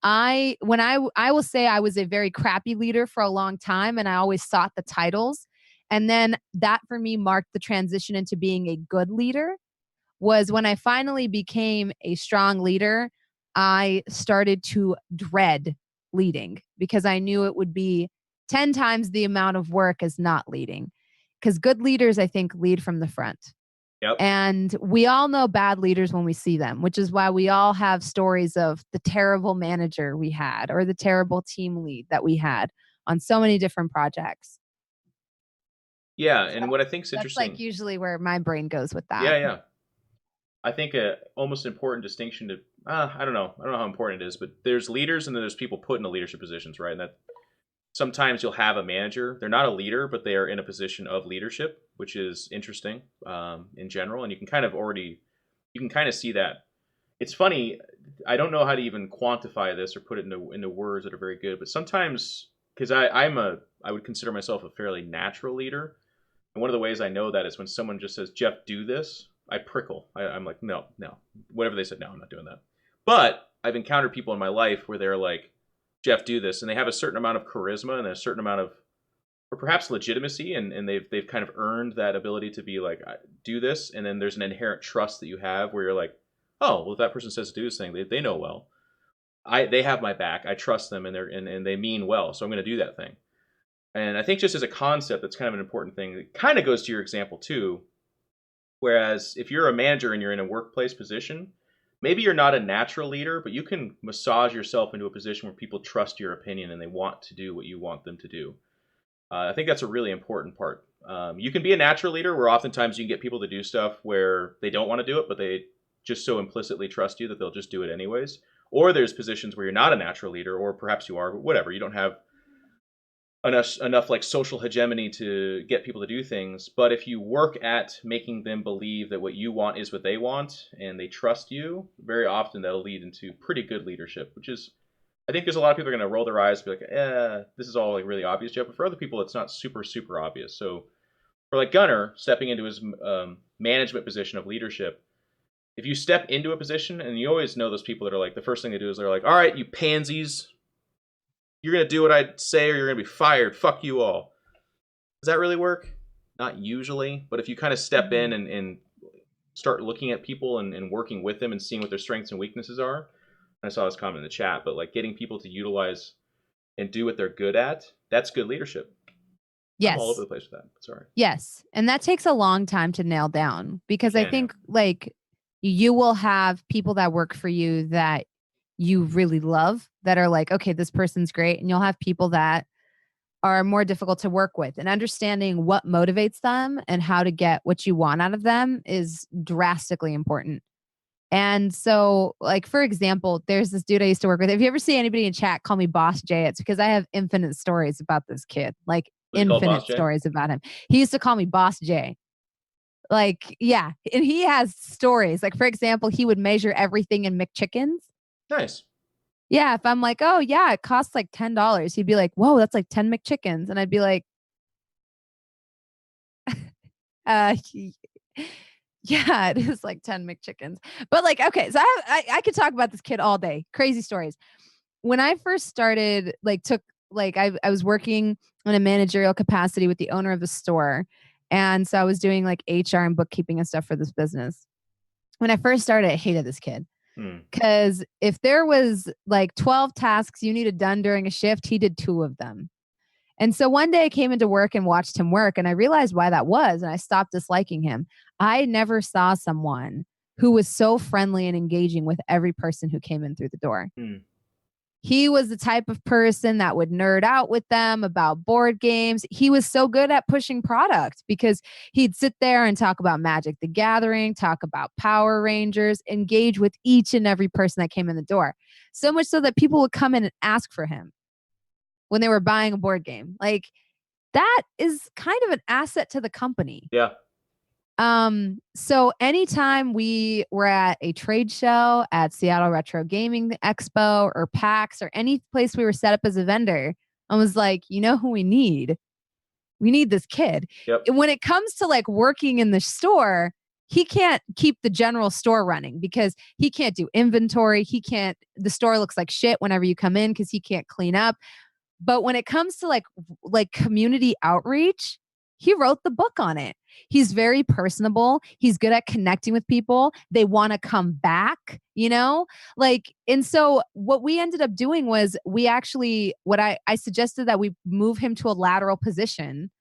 I will say I was a very crappy leader for a long time, and I always sought the titles. And then that for me marked the transition into being a good leader. was when I finally became a strong leader, I started to dread leading because I knew it would be 10 times the amount of work as not leading. Because good leaders, I think, lead from the front. Yep. And we all know bad leaders when we see them, which is why we all have stories of the terrible manager we had or the terrible team lead that we had on so many different projects. Yeah, So and what I think is that's like interesting. usually where my brain goes with that. Yeah. I think a almost important distinction to I don't know how important it is, but there's leaders and then there's people put into leadership positions, right? And that sometimes you'll have a manager. They're not a leader, but they are in a position of leadership, which is interesting in general. And you can kind of see that. It's funny. I don't know how to even quantify this or put it into words that are very good, but sometimes because I would consider myself a fairly natural leader. And one of the ways I know that is when someone just says, Jeff, do this, I prickle. I'm like, no. Whatever they said, no, I'm not doing that. But I've encountered people in my life where they're like, Jeff, do this. And they have a certain amount of charisma and a certain amount of, or perhaps legitimacy. And they've kind of earned that ability to be like, do this. And then there's an inherent trust that you have where you're like, oh, well, if that person says to do this thing, they know well. They have my back. I trust them and they mean well. So I'm going to do that thing. And I think just as a concept, that's kind of an important thing. It kind of goes to your example too. Whereas if you're a manager and you're in a workplace position, maybe you're not a natural leader, but you can massage yourself into a position where people trust your opinion and they want to do what you want them to do. I think that's a really important part. You can be a natural leader where oftentimes you can get people to do stuff where they don't want to do it, but they just so implicitly trust you that they'll just do it anyways. Or there's positions where you're not a natural leader, or perhaps you are, but whatever. You don't have enough like social hegemony to get people to do things. But if you work at making them believe that what you want is what they want and they trust you, very often that'll lead into pretty good leadership, which is, I think there's a lot of people are going to roll their eyes and be like, this is all like really obvious, Jeff. But for other people, it's not super, super obvious. So for like Gunnar stepping into his management position of leadership, if you step into a position, and you always know those people that are like, the first thing they do is they're like, all right, you pansies, you're going to do what I say or you're going to be fired. Fuck you all. Does that really work? Not usually. But if you kind of step in and start looking at people and working with them and seeing what their strengths and weaknesses are. I saw this comment in the chat, but like getting people to utilize and do what they're good at, that's good leadership. Yes. I'm all over the place with that. Sorry. Yes. And that takes a long time to nail down because I think like you will have people that work for you that you really love that are like, okay, this person's great. And you'll have people that are more difficult to work with, and understanding what motivates them and how to get what you want out of them is drastically important. And so, like, for example, there's this dude I used to work with. If you ever see anybody in chat call me Boss Jay, it's because I have infinite stories about this kid, like infinite stories about him. He used to call me Boss Jay. Like, yeah. And he has stories. Like, for example, he would measure everything in McChickens. Nice. Yeah. If I'm like, oh, yeah, it costs like $10, he'd be like, whoa, that's like 10 McChickens. And I'd be like, yeah, it is like 10 McChickens. But like, okay, so I could talk about this kid all day. Crazy stories. When I first started, I was working in a managerial capacity with the owner of the store. And so I was doing like HR and bookkeeping and stuff for this business. When I first started, I hated this kid. Because if there was like 12 tasks you needed done during a shift, he did 2 of them. And so one day I came into work and watched him work, and I realized why that was, and I stopped disliking him. I never saw someone who was so friendly and engaging with every person who came in through the door. He was the type of person that would nerd out with them about board games. He was so good at pushing product because he'd sit there and talk about Magic the Gathering, talk about Power Rangers, engage with each and every person that came in the door. So much so that people would come in and ask for him when they were buying a board game. Like, that is kind of an asset to the company. Yeah. So anytime we were at a trade show, at Seattle Retro Gaming Expo or PAX or any place we were set up as a vendor, I was like, you know who we need? We need this kid. Yep. And when it comes to like working in the store, he can't keep the general store running because he can't do inventory. The store looks like shit whenever you come in because he can't clean up. But when it comes to like community outreach, he wrote the book on it. He's very personable. He's good at connecting with people. They want to come back, like, and so what we ended up doing was I suggested that we move him to a lateral position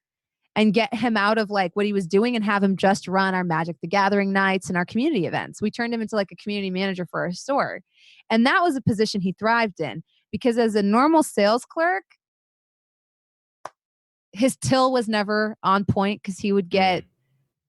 and get him out of like what he was doing and have him just run our Magic the Gathering nights and our community events. We turned him into like a community manager for our store. And that was a position he thrived in because as a normal sales clerk, his till was never on point because he would get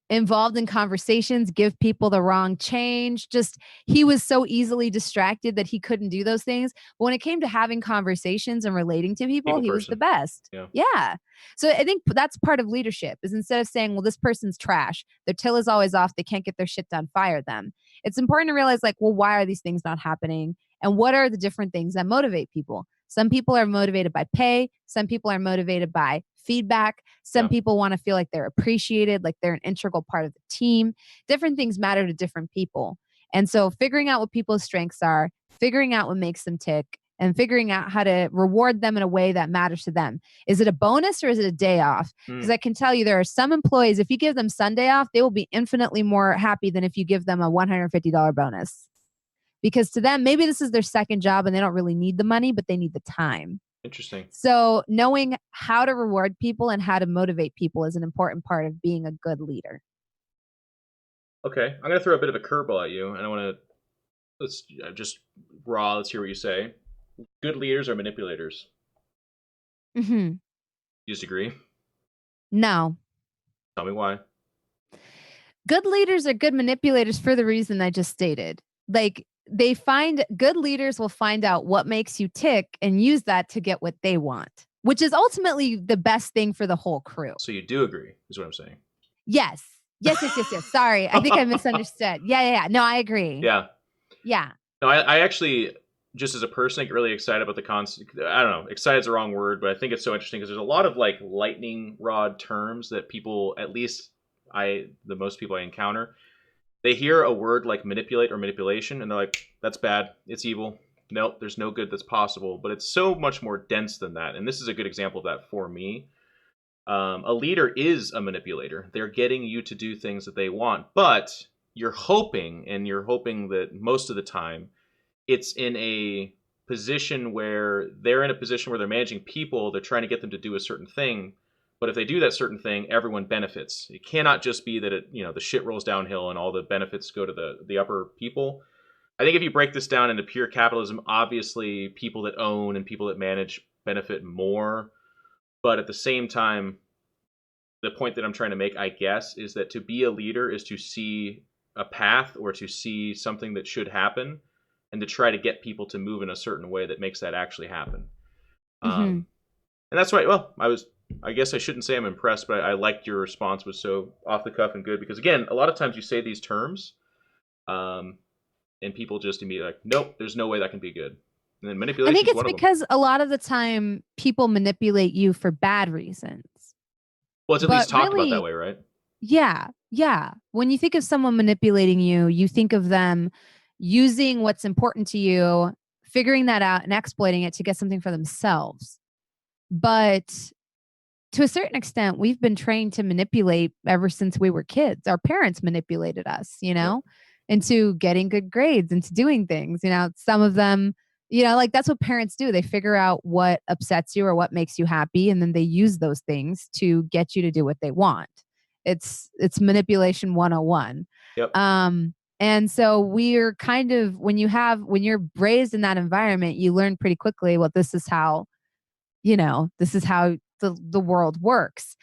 involved in conversations, give people the wrong change. Just he was so easily distracted that he couldn't do those things. But when it came to having conversations and relating to people, he was the best. Yeah. So I think that's part of leadership is instead of saying, well, this person's trash, their till is always off, they can't get their shit done, fire them. It's important to realize like, well, why are these things not happening? And what are the different things that motivate people? Some people are motivated by pay. Some people are motivated by feedback. Some people want to feel like they're appreciated, like they're an integral part of the team. Different things matter to different people. And so figuring out what people's strengths are, figuring out what makes them tick, and figuring out how to reward them in a way that matters to them. Is it a bonus or is it a day off? Because I can tell you there are some employees, if you give them Sunday off, they will be infinitely more happy than if you give them a $150 bonus. Because to them, maybe this is their second job and they don't really need the money, but they need the time. Interesting. So knowing how to reward people and how to motivate people is an important part of being a good leader. Okay. I'm going to throw a bit of a curveball at you, and I want to, let's hear what you say. Good leaders are manipulators. Mm-hmm. You disagree? No. Tell me why. Good leaders are good manipulators for the reason I just stated. Like, good leaders will find out what makes you tick and use that to get what they want, which is ultimately the best thing for the whole crew. So you do agree, is what I'm saying. Yes. Sorry. I think I misunderstood. Yeah. No, I agree. Yeah. Yeah. No, I actually, just as a person, get really excited about the concept. I don't know, excited is the wrong word, but I think it's so interesting because there's a lot of like lightning rod terms that people, at least the most people I encounter, they hear a word like manipulate or manipulation, and they're like, that's bad. It's evil. Nope, there's no good that's possible. But it's so much more dense than that. And this is a good example of that for me. A leader is a manipulator. They're getting you to do things that they want. But you're hoping that most of the time, it's in a position where they're managing people. They're trying to get them to do a certain thing. But if they do that certain thing, everyone benefits. It cannot just be that the shit rolls downhill and all the benefits go to the upper people. I think if you break this down into pure capitalism, obviously people that own and people that manage benefit more. But at the same time, the point that I'm trying to make, I guess, is that to be a leader is to see a path or to see something that should happen and to try to get people to move in a certain way that makes that actually happen. Mm-hmm. And that's why, I guess I shouldn't say I'm impressed, but I liked your response was so off the cuff and good because, again, a lot of times you say these terms and people just immediately like, nope, there's no way that can be good. And then manipulation. I think it's because a lot of the time people manipulate you for bad reasons. Well, it's at least talked about that way, right? Yeah. When you think of someone manipulating you, you think of them using what's important to you, figuring that out and exploiting it to get something for themselves. But to a certain extent, we've been trained to manipulate ever since we were kids. Our parents manipulated us, into getting good grades, into doing things. Some of them, like that's what parents do. They figure out what upsets you or what makes you happy, and then they use those things to get you to do what they want. It's manipulation 101. Yep. And so we're kind of when you're raised in that environment, you learn pretty quickly, well, this is how the world works.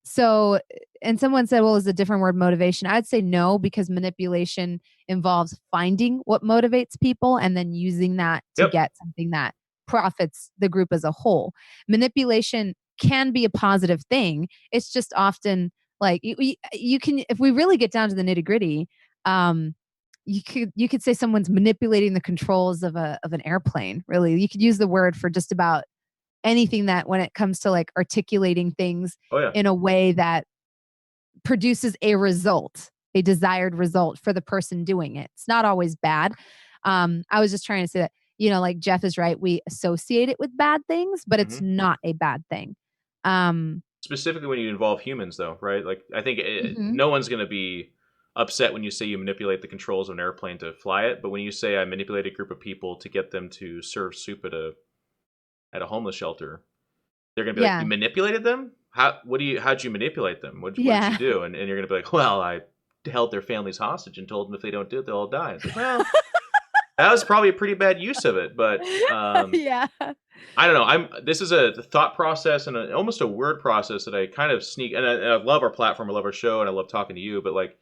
So, and someone said, well, is a different word motivation? I'd say no, because manipulation involves finding what motivates people and then using that to get something that profits the group as a whole. Manipulation can be a positive thing. It's just often like you can, if we really get down to the nitty gritty, you could say someone's manipulating the controls of an airplane. Really, you could use the word for just about anything that when it comes to like articulating things in a way that produces a desired result for the person doing it. It's not always bad. I was just trying to say that, like Jeff is right. We associate it with bad things, but it's not a bad thing. specifically when you involve humans, though, right? Like, I think Hmm. no one's going to be upset when you say you manipulate the controls of an airplane to fly it, but when you say I manipulate a group of people to get them to serve soup at a homeless shelter, they're going to be like, Yeah. you manipulated them? How'd you manipulate them? What did you Yeah. do? And you're going to be like, well, I held their families hostage and told them if they don't do it, they'll all die. It's like, well, that was probably a pretty bad use of it, but Yeah. I don't know. This is a thought process and almost a word process that I kind of sneak. And I love our platform, I love our show, and I love talking to you. But like,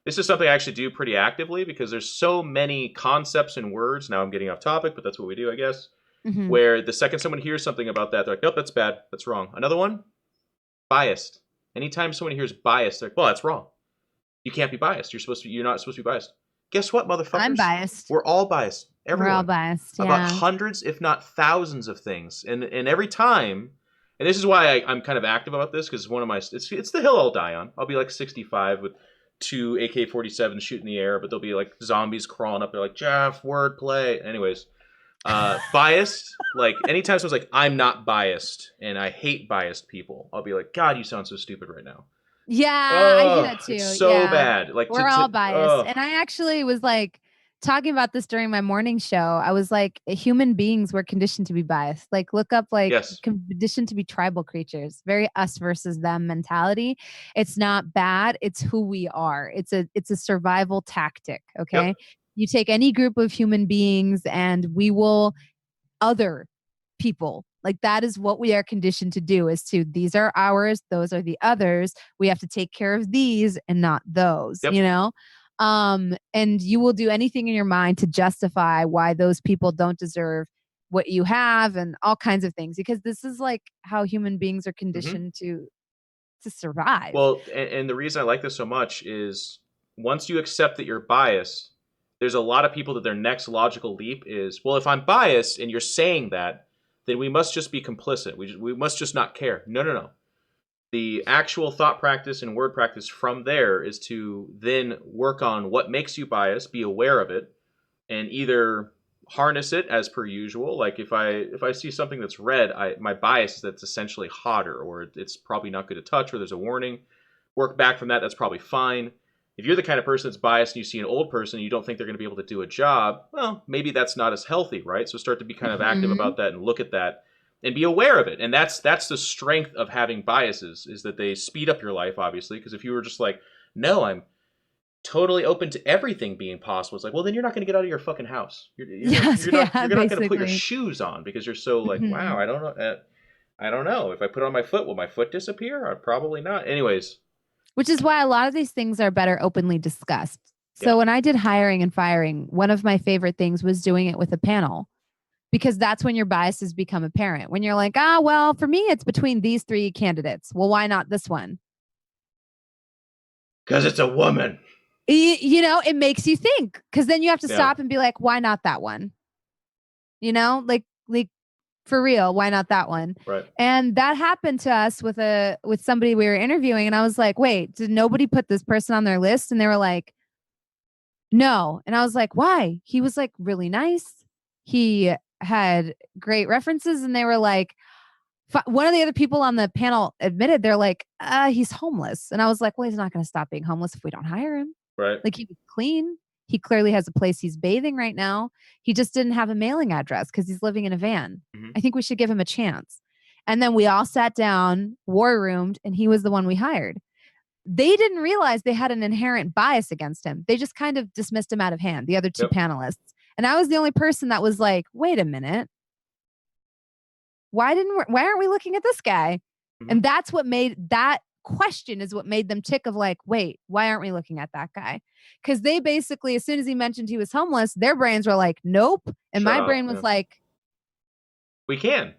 this is something I actually do pretty actively because there's so many concepts and words. Now I'm getting off topic, but that's what we do, I guess. Hmm. Where the second someone hears something about that, they're like, nope, that's bad, that's wrong. Another one, biased. Anytime someone hears biased, they're like, well, that's wrong. You can't be biased. You're not supposed to be biased. Guess what, I'm motherfuckers? biased. We're all biased. We're all Everyone. biased. About Yeah. hundreds, if not thousands, of things, and every time, and this is why I'm kind of active about this because one of my it's the hill I'll die on. I'll be like 65 with two AK-47s shooting in the air, but there'll be like zombies crawling up there like Jeff, wordplay. Anyways, biased. Like anytime someone's like, I'm not biased, and I hate biased people, I'll be like, God, you sound so stupid right now. Yeah, I do Oh, that it's too. so Yeah. bad. Like We're all to biased. oh And I actually was like talking about this during my morning show. I was like, human beings were conditioned to be biased. Like, look up like yes. conditioned to be tribal creatures, very us versus them mentality. It's not bad. It's who we are. It's a survival tactic. Okay. Yep. You take any group of human beings and we will other people. Like that is what we are conditioned to do is to these are ours, those are the others. We have to take care of these and not those, Yep. you know? And you will do anything in your mind to justify why those people don't deserve what you have and all kinds of things because this is like how human beings are Mm-hmm. conditioned to survive. Well, and the reason I like this so much is once you accept that you're biased, there's a lot of people that their next logical leap is, well, if I'm biased and you're saying that, then we must just be complicit. We must just not care. No, no, no. The actual thought practice and word practice from there is to then work on what makes you biased, be aware of it, and either harness it as per usual. Like if I see something that's red, my bias is that's essentially hotter, or it's probably not good to touch, or there's a warning. Work back from that. That's probably fine. If you're the kind of person that's biased and you see an old person and you don't think they're going to be able to do a job, well, maybe that's not as healthy, right? So start to be kind of active Mhm. about that and look at that and be aware of it. And that's the strength of having biases is that they speed up your life, obviously. Because if you were just like, no, I'm totally open to everything being possible. It's like, well, then you're not going to get out of your fucking house. Yes, yeah, You're not going to put your basically. shoes on because you're so like, wow, Mhm. I don't know. I don't know. If I put it on my foot, will my foot disappear? Probably not. Anyways, Which is why a lot of these things are better openly discussed. yeah. So when I did hiring and firing, one of my favorite things was doing it with a panel because that's when your biases become apparent. When you're like, well, for me, it's between these three candidates. Well, why not this one? Because it's a woman. It makes you think because then you have to Yeah. stop and be like, why not that one? Like for real, why not that one? Right. And that happened to us with somebody we were interviewing, and I was like, wait, did nobody put this person on their list? And they were like, no. And I was like, why? He was like really nice. He had great references, and they were like, one of the other people on the panel admitted they're like, he's homeless. And I was like, well, he's not going to stop being homeless if we don't hire him. Right. Like he was clean. He clearly has a place he's bathing right now. He just didn't have a mailing address because he's living in a van. Mm-hmm. I think we should give him a chance. And then we all sat down, war roomed, and he was the one we hired. They didn't realize they had an inherent bias against him. They just kind of dismissed him out of hand, the other two Yep. panelists. And I was the only person that was like, wait a minute. Why aren't we looking at this guy? Mm-hmm. And that's what made that question is what made them tick of like, wait, why aren't we looking at that guy? Because they basically, as soon as he mentioned he was homeless, their brains were like, nope. And Shut my up. brain was Yeah. like, We can.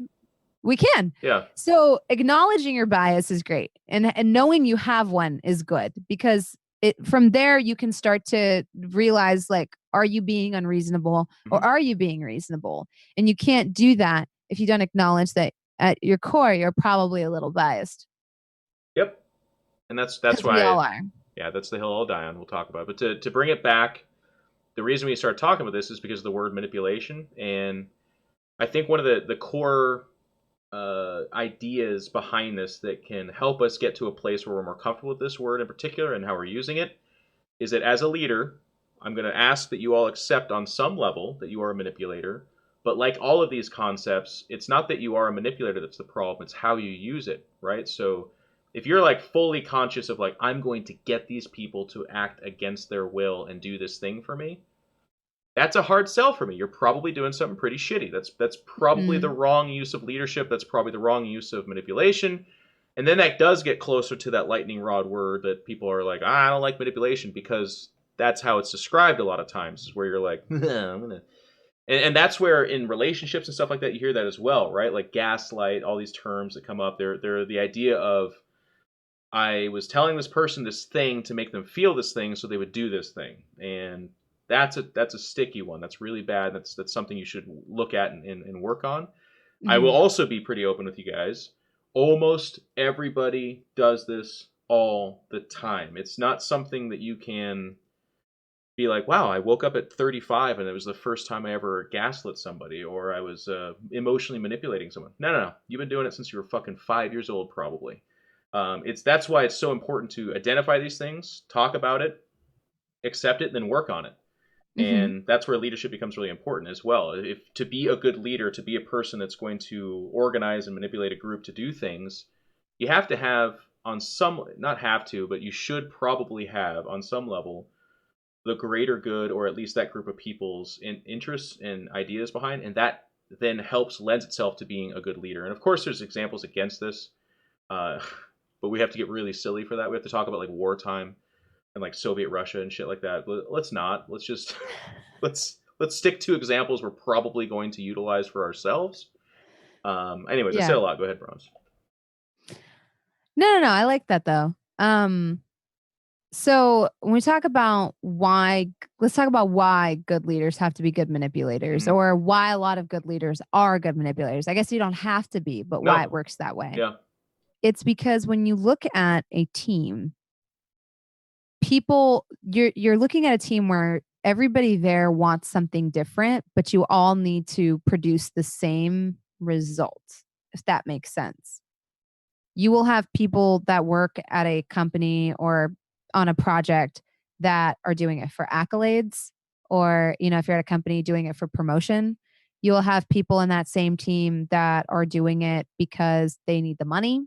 we can. Yeah. So acknowledging your bias is great. And knowing you have one is good because from there you can start to realize like, are you being unreasonable or are you being reasonable? And you can't do that if you don't acknowledge that at your core, you're probably a little biased. Yep. And that's We all why are. yeah, that's the hill I'll die on. We'll talk about it. But to bring it back, the reason we start talking about this is because of the word manipulation. And I think one of the core ideas behind this that can help us get to a place where we're more comfortable with this word in particular and how we're using it is that as a leader, I'm going to ask that you all accept on some level that you are a manipulator. But like all of these concepts, it's not that you are a manipulator that's the problem, it's how you use it, right? So if you're like fully conscious of like, I'm going to get these people to act against their will and do this thing for me, that's a hard sell for me. You're probably doing something pretty shitty. That's probably the Mm. wrong use of leadership. That's probably the wrong use of manipulation. And then that does get closer to that lightning rod word that people are like, I don't like manipulation, because that's how it's described a lot of times, where you're like, I'm gonna. And that's where in relationships and stuff like that, you hear that as well, right? Like gaslight, all these terms that come up. They're the idea of I was telling this person this thing to make them feel this thing so they would do this thing. And that's a sticky one. That's really bad. That's something you should look at and work on. I will Mhm. also be pretty open with you guys. Almost everybody does this all the time. It's not something that you can be like, wow, I woke up at 35 and it was the first time I ever gaslit somebody, or I was emotionally manipulating someone. No, no, no. You've been doing it since you were fucking 5 years old, probably. That's why it's so important to identify these things, talk about it, accept it, and then work on it. Mhm. And that's where leadership becomes really important as well. If to be a good leader, to be a person that's going to organize and manipulate a group to do things, you have to have on some, not have to, but you should probably have on some level the greater good, or at least that group of people's interests and ideas behind, and that then helps lends itself to being a good leader. And of course, there's examples against this, uh, but we have to get really silly for that. We have to talk about like wartime and like Soviet Russia and shit like that. But let's not. Let's just let's stick to examples we're probably going to utilize for ourselves. Anyways, I said Yeah. a lot. Go ahead, Bronze. No. I like that though. So when we talk about let's talk about why good leaders have to be good manipulators, Mhm. or why a lot of good leaders are good manipulators. I guess you don't have to be, but why it No. works that way. Yeah. It's because when you look at a team, you're looking at a team where everybody there wants something different, but you all need to produce the same result, if that makes sense. You will have people that work at a company or on a project that are doing it for accolades, or if you're at a company doing it for promotion. You'll have people in that same team that are doing it because they need the money.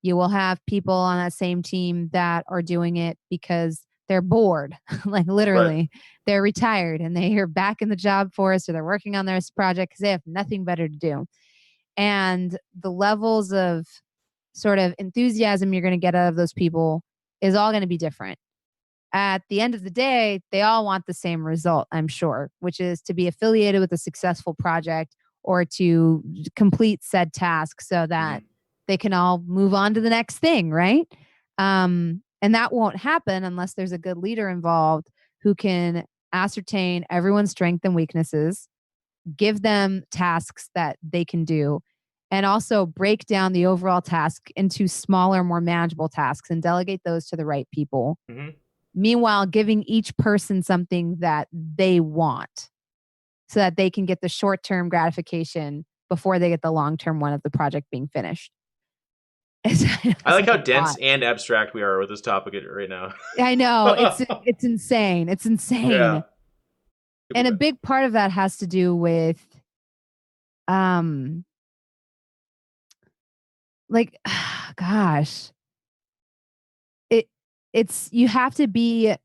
You will have people on that same team that are doing it because they're bored, like Right. literally they're retired and they are back in the job force, or they're working on their project because they have nothing better to do. And the levels of sort of enthusiasm you're going to get out of those people is all going to be different. At the end of the day, they all want the same result, I'm sure, which is to be affiliated with a successful project or to complete said task so that Hmm. they can all move on to the next thing, right? And that won't happen unless there's a good leader involved who can ascertain everyone's strengths and weaknesses, give them tasks that they can do, and also break down the overall task into smaller, more manageable tasks and delegate those to the right people. Hmm. Meanwhile, giving each person something that they want so that they can get the short term gratification before they get the long term one of the project being finished. I It's like like how a dense lot. and abstract we are with this topic right now. I know it's insane. It's Yeah. insane. Could be And a better. big part of that has to do with um like gosh, it it's you have to be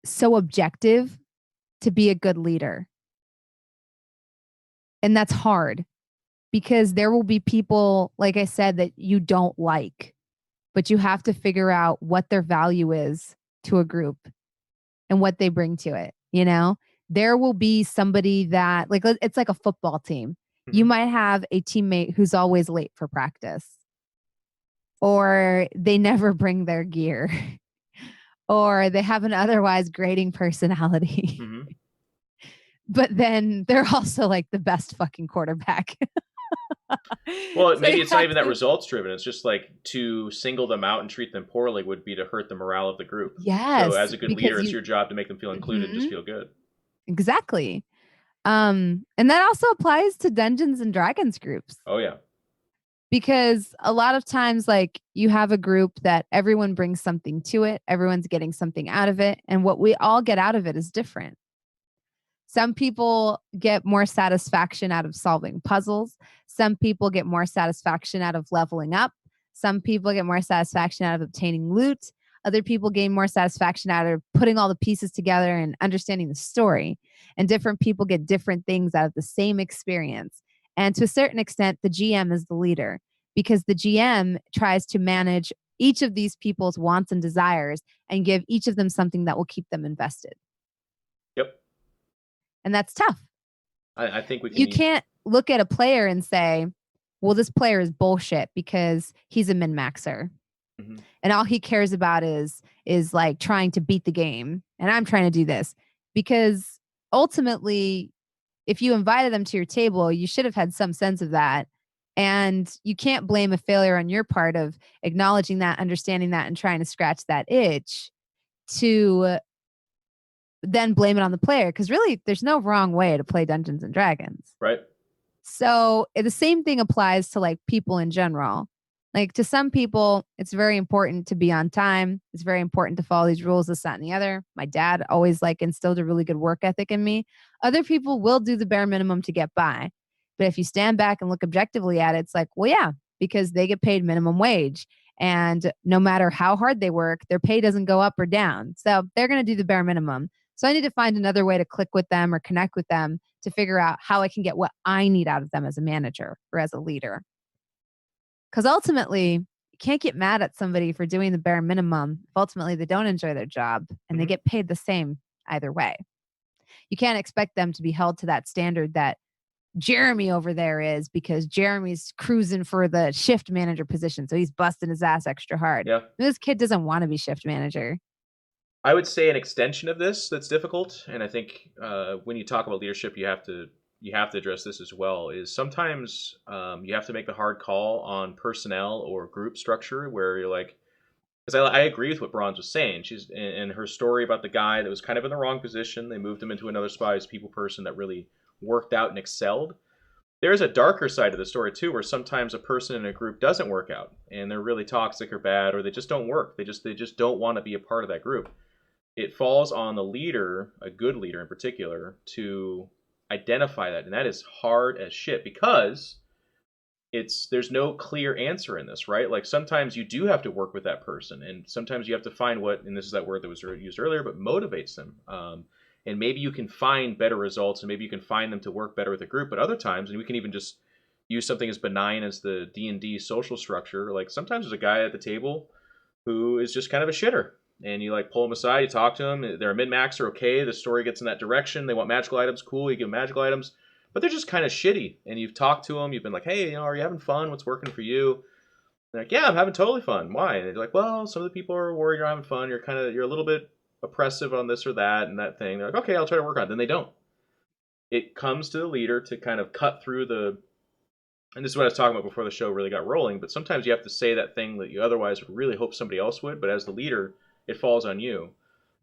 so objective to be a good leader. And that's hard because there will be people, like I said, that you don't like, but you have to figure out what their value is to a group and what they bring to it. There will be somebody that, like, it's like a football team. You Hmm. might have a teammate who's always late for practice, or they never bring their gear, or they have an otherwise grating personality. Hmm. But then they're also like the best fucking quarterback. Well, So you maybe it's not have even that to, results driven. It's just like to single them out and treat them poorly would be to hurt the morale of the group. So yes, as a good leader, because it's you, your job to make them feel included and just mhm, feel good. exactly. And that also applies to Dungeons and Dragons groups. Oh yeah. because a lot of times, like, you have a group that everyone brings something to it, everyone's getting something out of it, and what we all get out of it is different. Some people get more satisfaction out of solving puzzles. Some people get more satisfaction out of leveling up. Some people get more satisfaction out of obtaining loot. Other people gain more satisfaction out of putting all the pieces together and understanding the story. And different people get different things out of the same experience. And to a certain extent, the GM is the leader because the GM tries to manage each of these people's wants and desires and give each of them something that will keep them invested. Yep. And that's tough. I think we can. You can't look at a player and say, well, this player is bullshit because he's a min-maxer. Mhm. And all he cares about is like trying to beat the game. And I'm trying to do this. Because ultimately, if you invited them to your table, you should have had some sense of that. And you can't blame a failure on your part of acknowledging that, understanding that, and trying to scratch that itch to then blame it on the player. Because really, there's no wrong way to play Dungeons and Dragons. Right. So the same thing applies to like people in general. Like to some people, it's very important to be on time. It's very important to follow these rules, this, that, and the other. My dad always like instilled a really good work ethic in me. Other people will do the bare minimum to get by. But if you stand back and look objectively at it, it's like, well, yeah, because they get paid minimum wage. And no matter how hard they work, their pay doesn't go up or down. So they're going to do the bare minimum. So I need to find another way to click with them or connect with them to figure out how I can get what I need out of them as a manager or as a leader. Because ultimately, you can't get mad at somebody for doing the bare minimum if ultimately they don't enjoy their job and they get paid the same either way. You can't expect them to be held to that standard that Jeremy over there is because Jeremy's cruising for the shift manager position. So he's busting his ass extra hard. Yeah. This kid doesn't want to be shift manager. I would say an extension of this that's difficult, and I think when you talk about leadership, you have to address this as well. Is sometimes you have to make the hard call on personnel or group structure, where you're like, because I agree with what Bronze was saying. She's in her story about the guy that was kind of in the wrong position. They moved him into another spot as a people person that really worked out and excelled. There's a darker side of the story too, where sometimes a person in a group doesn't work out, and they're really toxic or bad, or they just don't work. They just don't want to be a part of that group. It falls on the leader, a good leader in particular, to identify that. And that is hard as shit because there's no clear answer in this, right? Like sometimes you do have to work with that person, and sometimes you have to find what, and this is that word that was used earlier, but motivates them. And maybe you can find better results, and maybe you can find them to work better with a group. But other times, and we can even just use something as benign as the D&D social structure. Like sometimes there's a guy at the table who is just kind of a shitter. And you like pull them aside, you talk to them. They're a min-maxer, okay. The story gets in that direction. They want magical items, cool. You give them magical items, but they're just kind of shitty. And you've talked to them. You've been like, hey, are you having fun? What's working for you? They're like, yeah, I'm having totally fun. Why? And they're like, well, some of the people are worried you're having fun. You're a little bit oppressive on this or that and that thing. They're like, okay, I'll try to work on it. Then they don't. It comes to the leader to kind of cut through and this is what I was talking about before the show really got rolling, but sometimes you have to say that thing that you otherwise would really hope somebody else would, but as the leader, it falls on you.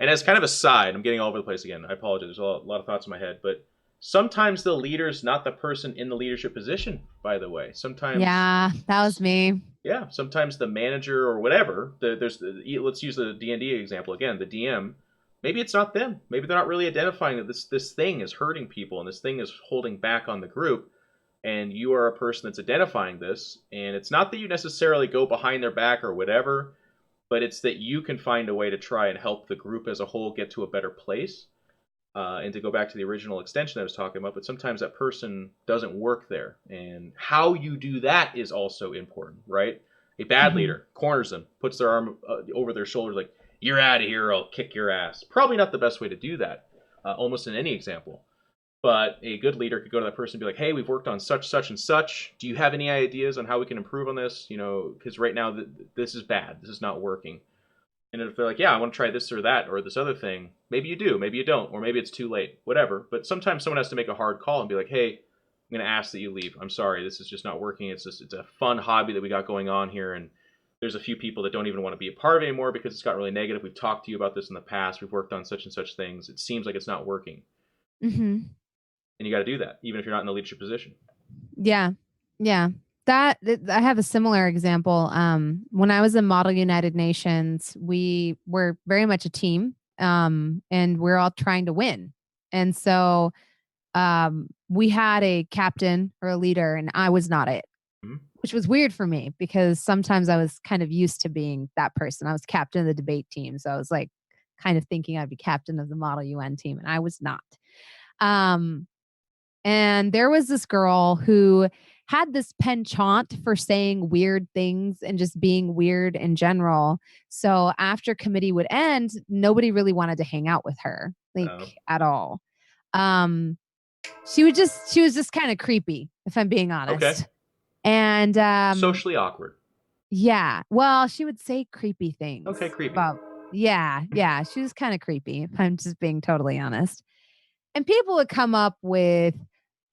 And as kind of a side, I'm getting all over the place again. I apologize. There's a lot of thoughts in my head, but sometimes the leader's not the person in the leadership position, by the way. Sometimes. Yeah, that was me. Yeah, sometimes the manager or whatever, let's use the D&D example again, the DM, maybe it's not them. Maybe they're not really identifying that this thing is hurting people and this thing is holding back on the group. And you are a person that's identifying this, and it's not that you necessarily go behind their back or whatever, but it's that you can find a way to try and help the group as a whole get to a better place. And to go back to the original extension I was talking about, but sometimes that person doesn't work there. And how you do that is also important, right? A bad leader corners them, puts their arm over their shoulders like, you're out of here, I'll kick your ass. Probably not the best way to do that, almost in any example. But a good leader could go to that person and be like, hey, we've worked on such and such. Do you have any ideas on how we can improve on this? You know, because right now this is bad. This is not working. And if they're like, yeah, I want to try this or that or this other thing, maybe you do, maybe you don't, or maybe it's too late, whatever. But sometimes someone has to make a hard call and be like, hey, I'm going to ask that you leave. I'm sorry, this is just not working. It's a fun hobby that we got going on here, and there's a few people that don't even want to be a part of it anymore because it's got really negative. We've talked to you about this in the past. We've worked on such and such things. It seems like it's not working. And you got to do that, even if you're not in a leadership position. Yeah. I have a similar example. When I was in Model United Nations, we were very much a team, and we're all trying to win. And so we had a captain or a leader, and I was not it, which was weird for me because sometimes I was kind of used to being that person. I was captain of the debate team, so I was like kind of thinking I'd be captain of the Model UN team, and I was not. And there was this girl who had this penchant for saying weird things and just being weird in general. So after committee would end, nobody really wanted to hang out with her, like at all. She was just kind of creepy, if I'm being honest. Okay. And socially awkward. Yeah. Well, she would say creepy things. Okay, creepy. Yeah. She was kind of creepy, if I'm just being totally honest. And people would come up with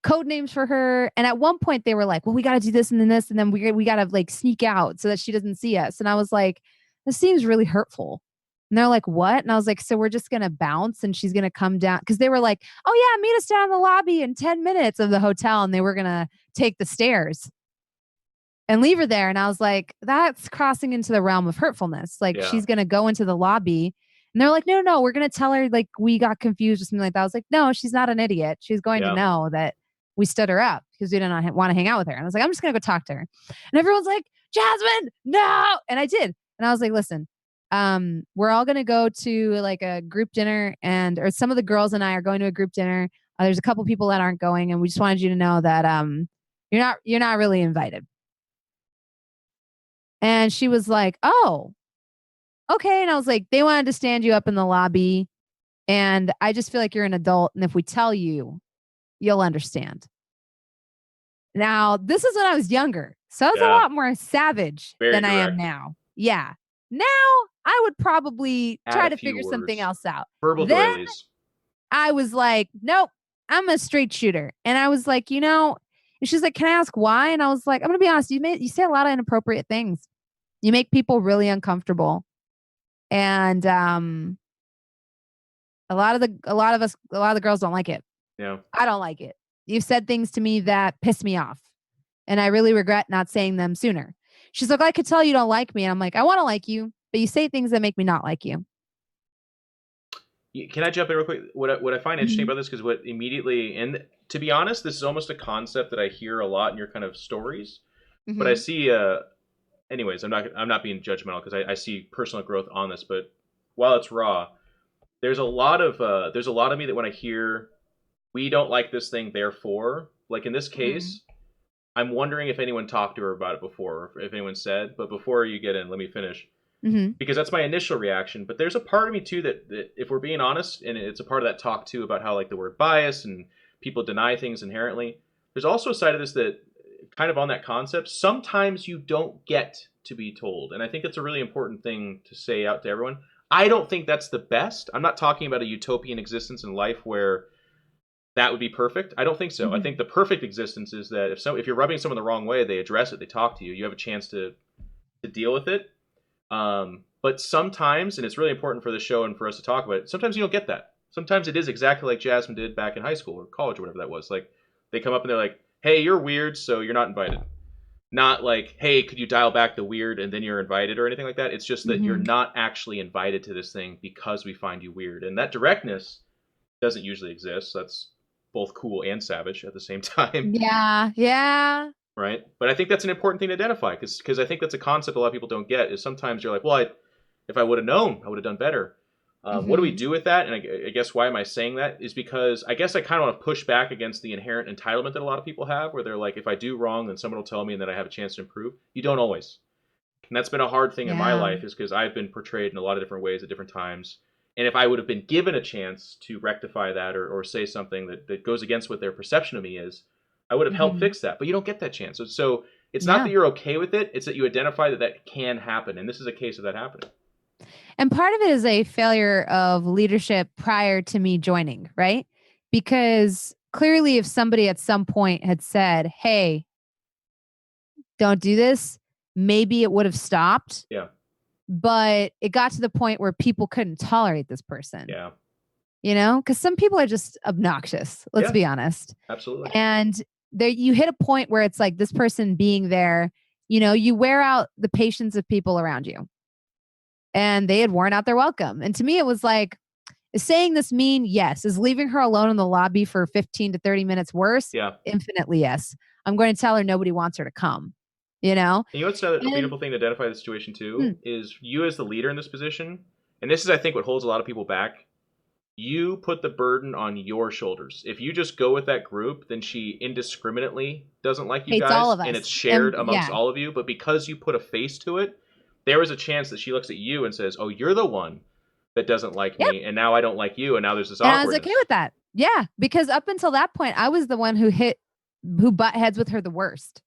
code names for her. And at one point they were like, well, we got to do this and then this. And then we got to like sneak out so that she doesn't see us. And I was like, this seems really hurtful. And they're like, what? And I was like, so we're just going to bounce and she's going to come down. Cause they were like, oh yeah, meet us down in the lobby in 10 minutes of the hotel. And they were going to take the stairs and leave her there. And I was like, that's crossing into the realm of hurtfulness. Like she's going to go into the lobby. And they're like, no, we're going to tell her like we got confused or something like that. I was like, no, she's not an idiot. She's going to know that we stood her up because we didn't want to hang out with her. And I was like, I'm just going to go talk to her. And everyone's like, Jasmine, no. And I did. And I was like, listen, we're all going to go to like a group dinner or some of the girls and I are going to a group dinner. There's a couple people that aren't going. And we just wanted you to know that you're not really invited. And she was like, oh, okay. And I was like, they wanted to stand you up in the lobby. And I just feel like you're an adult. And if we tell you, you'll understand. Now, this is when I was younger. So I was a lot more savage than I am now. Yeah. Now I would probably try to figure something else out. Verbal doilies. I was like, nope, I'm a straight shooter. And I was like, and she's like, can I ask why? And I was like, I'm going to be honest. You say a lot of inappropriate things. You make people really uncomfortable. And a lot of the girls don't like it. Yeah. I don't like it. You've said things to me that piss me off. And I really regret not saying them sooner. She's like, I could tell you don't like me. And I'm like, I want to like you, but you say things that make me not like you. Can I jump in real quick? What I find interesting about this, because what immediately, and to be honest, this is almost a concept that I hear a lot in your kind of stories, but I see, anyways, I'm not being judgmental because I see personal growth on this, but while it's raw, there's a lot of me that when I hear, we don't like this thing, therefore, like in this case, I'm wondering if anyone talked to her about it before, or if anyone said, but before you get in, let me finish. Because that's my initial reaction. But there's a part of me too that if we're being honest, and it's a part of that talk too about how like the word bias and people deny things inherently, there's also a side of this that kind of on that concept, sometimes you don't get to be told. And I think it's a really important thing to say out to everyone. I don't think that's the best. I'm not talking about a utopian existence in life where that would be perfect. I don't think so. I think the perfect existence is that if you're rubbing someone the wrong way, they address it, they talk to you, you have a chance to deal with it. But sometimes, and it's really important for the show and for us to talk about it, sometimes you don't get that. Sometimes it is exactly like Jasmine did back in high school or college or whatever that was. Like they come up and they're like, hey, you're weird, so you're not invited. Not like, hey, could you dial back the weird and then you're invited or anything like that. It's just that you're not actually invited to this thing because we find you weird. And that directness doesn't usually exist. That's both cool and savage at the same time. Yeah. Right? But I think that's an important thing to identify because I think that's a concept a lot of people don't get is sometimes you're like, well, if I would have known, I would have done better. What do we do with that? And I guess why am I saying that is because I guess I kind of want to push back against the inherent entitlement that a lot of people have where they're like, if I do wrong, then someone will tell me and then I have a chance to improve. You don't always. And that's been a hard thing in my life is because I've been portrayed in a lot of different ways at different times. And if I would have been given a chance to rectify that or say something that goes against what their perception of me is, I would have helped fix that. But you don't get that chance. So it's not that you're okay with it. It's that you identify that can happen. And this is a case of that happening. And part of it is a failure of leadership prior to me joining, right? Because clearly if somebody at some point had said, hey, don't do this, maybe it would have stopped. Yeah. But it got to the point where people couldn't tolerate this person. Yeah. Because some people are just obnoxious. Let's be honest. Absolutely. And there you hit a point where it's like this person being there, you wear out the patience of people around you. And they had worn out their welcome. And to me, it was like, is saying this mean? Yes. Is leaving her alone in the lobby for 15 to 30 minutes worse? Yeah. Infinitely yes. I'm going to tell her nobody wants her to come. And you know what's a beautiful thing to identify the situation too is you as the leader in this position, and this is I think what holds a lot of people back. You put the burden on your shoulders. If you just go with that group, then she indiscriminately doesn't like you Hates guys, all of us. and it's shared amongst yeah. all of you. But because you put a face to it, there is a chance that she looks at you and says, "Oh, you're the one that doesn't like me, and now I don't like you, and now there's this awkwardness." And I was okay with that. Yeah, because up until that point, I was the one who butt heads with her the worst.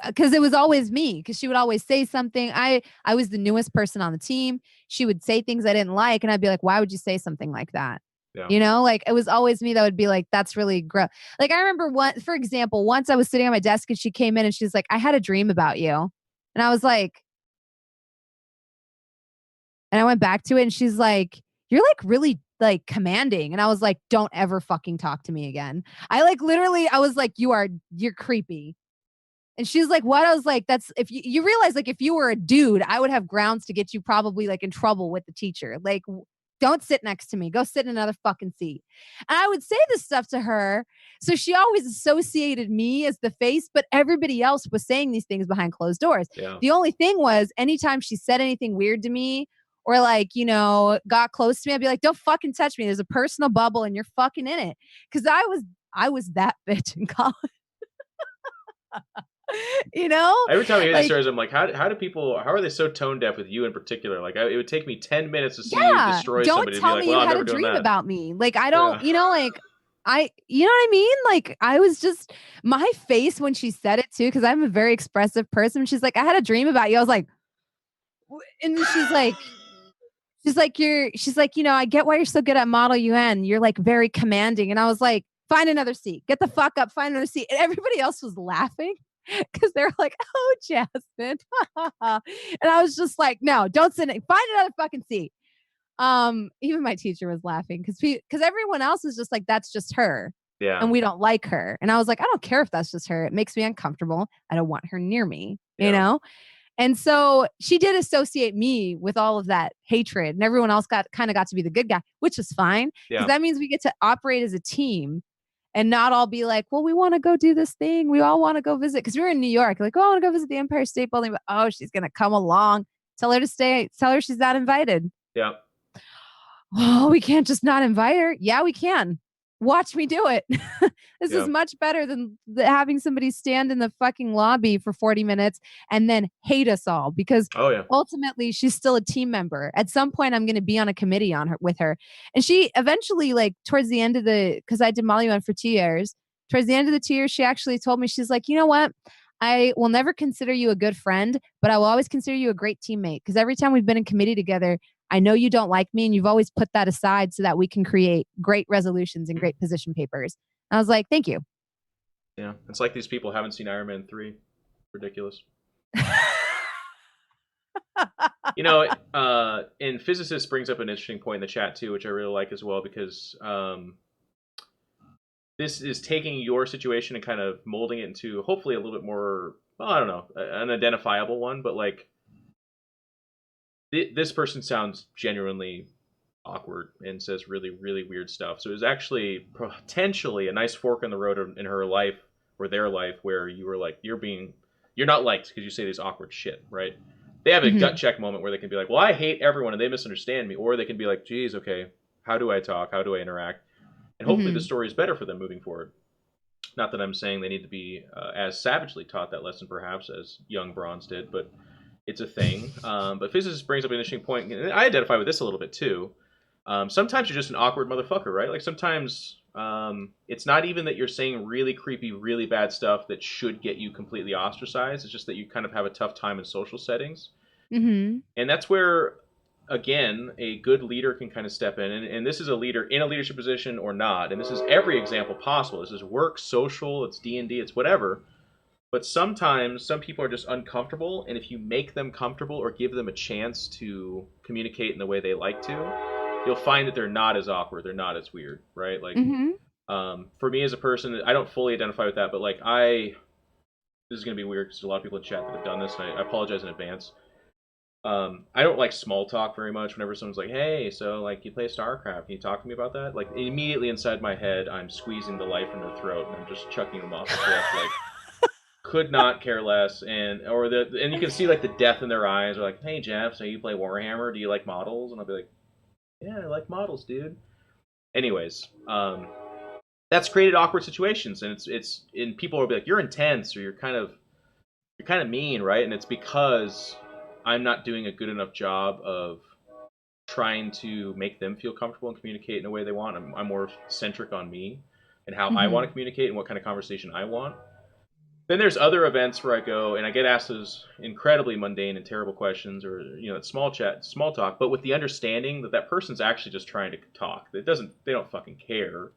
Because it was always me, because she would always say something. I was the newest person on the team. She would say things I didn't like, and I'd be like, why would you say something like that? Yeah. Like it was always me that would be like, that's really gross. Like I remember for example, once I was sitting on my desk and she came in and she's like, I had a dream about you. And I was like, and I went back to it and she's like, you're like really like commanding. And I was like, don't ever fucking talk to me again. I was like, you're creepy. And she's like, what? I was like, that's if you realize, like, if you were a dude, I would have grounds to get you probably like in trouble with the teacher. Like, don't sit next to me. Go sit in another fucking seat. And I would say this stuff to her. So she always associated me as the face, but everybody else was saying these things behind closed doors. Yeah. The only thing was anytime she said anything weird to me or like, got close to me, I'd be like, don't fucking touch me. There's a personal bubble and you're fucking in it. Cause I was that bitch in college. Every time I hear these stories, I'm like, how are they so tone deaf with you in particular? Like, it would take me 10 minutes to see you destroy somebody. Don't tell me you had a dream about me. Like, I don't, like, you know what I mean? Like, I was just, my face when she said it too, because I'm a very expressive person. She's like, I had a dream about you. I was like, and then she's like, I get why you're so good at Model UN. You're like very commanding. And I was like, find another seat. Get the fuck up. Find another seat. And everybody else was laughing. Because they're like, oh, Jasmine. And I was just like, no, don't sit in. Find another fucking seat. Even my teacher was laughing because everyone else was just like, that's just her. Yeah. And we don't like her. And I was like, I don't care if that's just her. It makes me uncomfortable. I don't want her near me, you know? And so she did associate me with all of that hatred, and everyone else got to be the good guy, which is fine. Because that means we get to operate as a team. And not all be like, well, we want to go do this thing. We all want to go visit. Because we were in New York. Like, oh, I want to go visit the Empire State Building. But, oh, she's going to come along. Tell her to stay. Tell her she's not invited. Yeah. Oh, we can't just not invite her. Yeah, we can. Watch me do it. This is much better than having somebody stand in the fucking lobby for 40 minutes and then hate us all, because ultimately she's still a team member. At some point, I'm going to be on a committee with her. And she eventually, like towards the end of because I did Molly UN for 2 years, towards the end of the 2 years, she actually told me, she's like, you know what? I will never consider you a good friend, but I will always consider you a great teammate. Because every time we've been in committee together, I know you don't like me, and you've always put that aside so that we can create great resolutions and great position papers. And I was like, thank you. Yeah. It's like these people haven't seen Iron Man 3. Ridiculous. And Physicist brings up an interesting point in the chat too, which I really like as well, because this is taking your situation and kind of molding it into hopefully a little bit more, well, I don't know, an identifiable one, but like, this person sounds genuinely awkward and says really, really weird stuff. So it was actually potentially a nice fork in the road in her life or their life where you were like, you're not liked because you say this awkward shit, right? They have a gut check moment where they can be like, well, I hate everyone and they misunderstand me. Or they can be like, geez, okay, how do I talk? How do I interact? And hopefully the story is better for them moving forward. Not that I'm saying they need to be as savagely taught that lesson perhaps as young Bronze did, but it's a thing. But Physicist brings up an interesting point, and I identify with this a little bit too. Sometimes you're just an awkward motherfucker, right? Like sometimes it's not even that you're saying really creepy, really bad stuff that should get you completely ostracized. It's just that you kind of have a tough time in social settings. And that's where, again, a good leader can kind of step in. And this is a leader in a leadership position or not. And this is every example possible. This is work, social, it's D&D, it's whatever. But sometimes some people are just uncomfortable, and if you make them comfortable or give them a chance to communicate in the way they like to, you'll find that they're not as awkward, they're not as weird, right? Like For me as a person, I don't fully identify with that, but like this is gonna be weird because there's a lot of people in chat that have done this, and I apologize in advance. I don't like small talk very much. Whenever someone's like, "Hey, so like you play StarCraft? Can you talk to me about that?" Like immediately inside my head, I'm squeezing the life from their throat and I'm just chucking them off the cliff. Like, could not care less. And you can see like the death in their eyes. They're like, "Hey, Jeff, so you play Warhammer? Do you like models?" And I'll be like, "Yeah, I like models, dude." Anyways, that's created awkward situations, and and people will be like, "You're intense," or you're kind of mean, right? And it's because I'm not doing a good enough job of trying to make them feel comfortable and communicate in a way they want. I'm more centric on me and how I want to communicate and what kind of conversation I want. Then there's other events where I go and I get asked those incredibly mundane and terrible questions, or small talk, but with the understanding that that person's actually just trying to talk. They don't fucking care.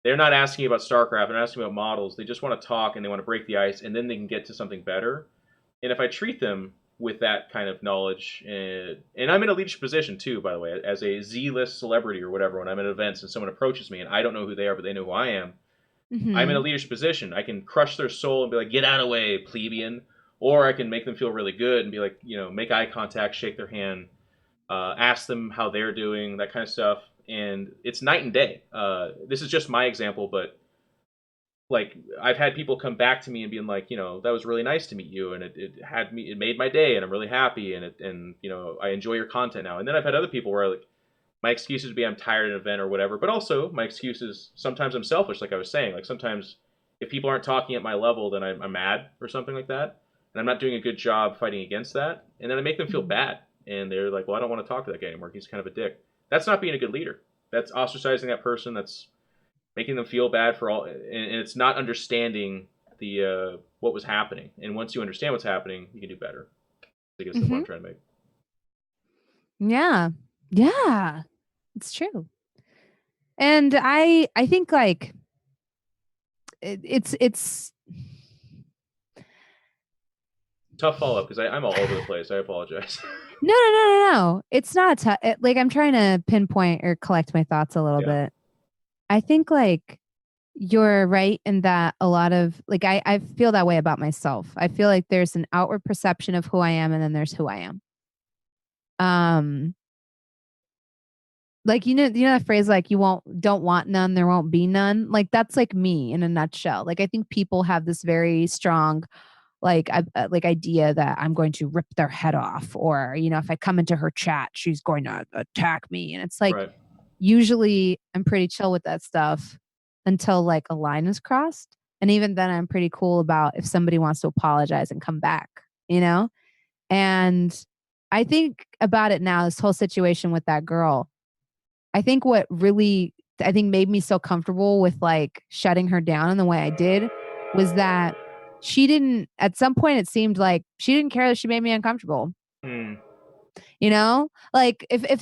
They're not asking about StarCraft. They're asking about models. They just want to talk and they want to break the ice, and then they can get to something better. And if I treat them with that kind of knowledge, and I'm in a leadership position too, by the way, as a Z-list celebrity or whatever, when I'm at events and someone approaches me and I don't know who they are, but they know who I am, I'm in a leadership position. I can crush their soul and be like, "Get out of the way, plebeian," or I can make them feel really good and be like, make eye contact, shake their hand, ask them how they're doing, that kind of stuff. And it's night and day. This is just my example, but like I've had people come back to me and being like, that was really nice to meet you, and it made my day, and I'm really happy, and I enjoy your content now. And then I've had other people where like my excuse would be I'm tired at an event or whatever, but also my excuse is sometimes I'm selfish, like I was saying. Like sometimes if people aren't talking at my level, then I'm mad or something like that, and I'm not doing a good job fighting against that, and then I make them feel bad, and they're like, "Well, I don't want to talk to that guy anymore. He's kind of a dick." That's not being a good leader. That's ostracizing that person. That's making them feel bad for all, and it's not understanding the what was happening. And once you understand what's happening, you can do better. I guess that's what I'm trying to make. Yeah, it's true. And I think like it's tough follow up because I'm all over the place. I apologize. No. It's not like I'm trying to pinpoint or collect my thoughts a little bit. I think like you're right in that a lot of like I feel that way about myself. I feel like there's an outward perception of who I am, and then there's who I am. Like that phrase like don't want none, there won't be none. Like that's like me in a nutshell. Like I think people have this very strong like idea that I'm going to rip their head off, or if I come into her chat, she's going to attack me. And it's like usually I'm pretty chill with that stuff until like a line is crossed. And even then I'm pretty cool about if somebody wants to apologize and come back, And I think about it now, this whole situation with that girl. I think what really made me so comfortable with like shutting her down in the way I did was that she didn't, at some point it seemed like she didn't care that she made me uncomfortable. Like if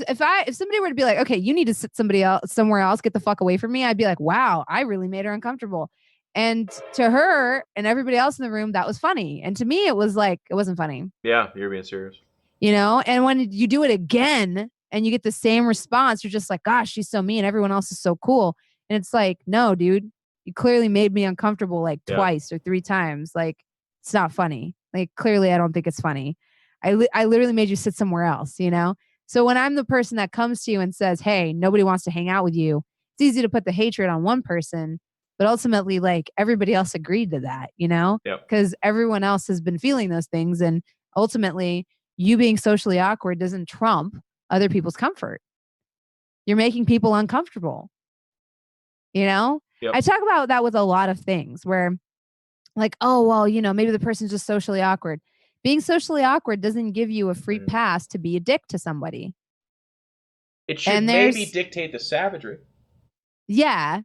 somebody were to be like, "Okay, you need to sit somewhere else, get the fuck away from me," I'd be like, "Wow, I really made her uncomfortable." And to her and everybody else in the room, that was funny. And to me, it was like, it wasn't funny. Yeah, you're being serious. And when you do it again and you get the same response, you're just like, "Gosh, she's so mean. Everyone else is so cool." And it's like, no, dude, you clearly made me uncomfortable like twice or three times. Like, it's not funny. Like, clearly I don't think it's funny. I literally made you sit somewhere else, So when I'm the person that comes to you and says, "Hey, nobody wants to hang out with you," it's easy to put the hatred on one person, but ultimately like everybody else agreed to that, because everyone else has been feeling those things. And ultimately you being socially awkward doesn't trump other people's comfort. You're making people uncomfortable. I talk about that with a lot of things where like, oh, well, maybe the person's just socially awkward. Being socially awkward doesn't give you a free pass to be a dick to somebody. It should maybe dictate the savagery. Yeah.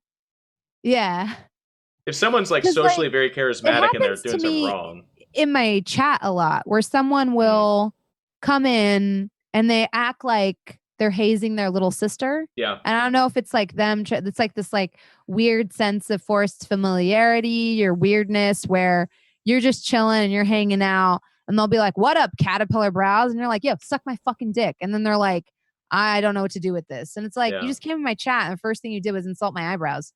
If someone's like socially very charismatic and they're doing something wrong. In my chat a lot where someone will come in and they act like they're hazing their little sister. Yeah. And I don't know if it's like them. It's like this like weird sense of forced familiarity or weirdness where you're just chilling and you're hanging out and they'll be like, "What up, caterpillar brows?" And you're like, "Yo, suck my fucking dick." And then they're like, "I don't know what to do with this." And it's like, you just came in my chat and the first thing you did was insult my eyebrows.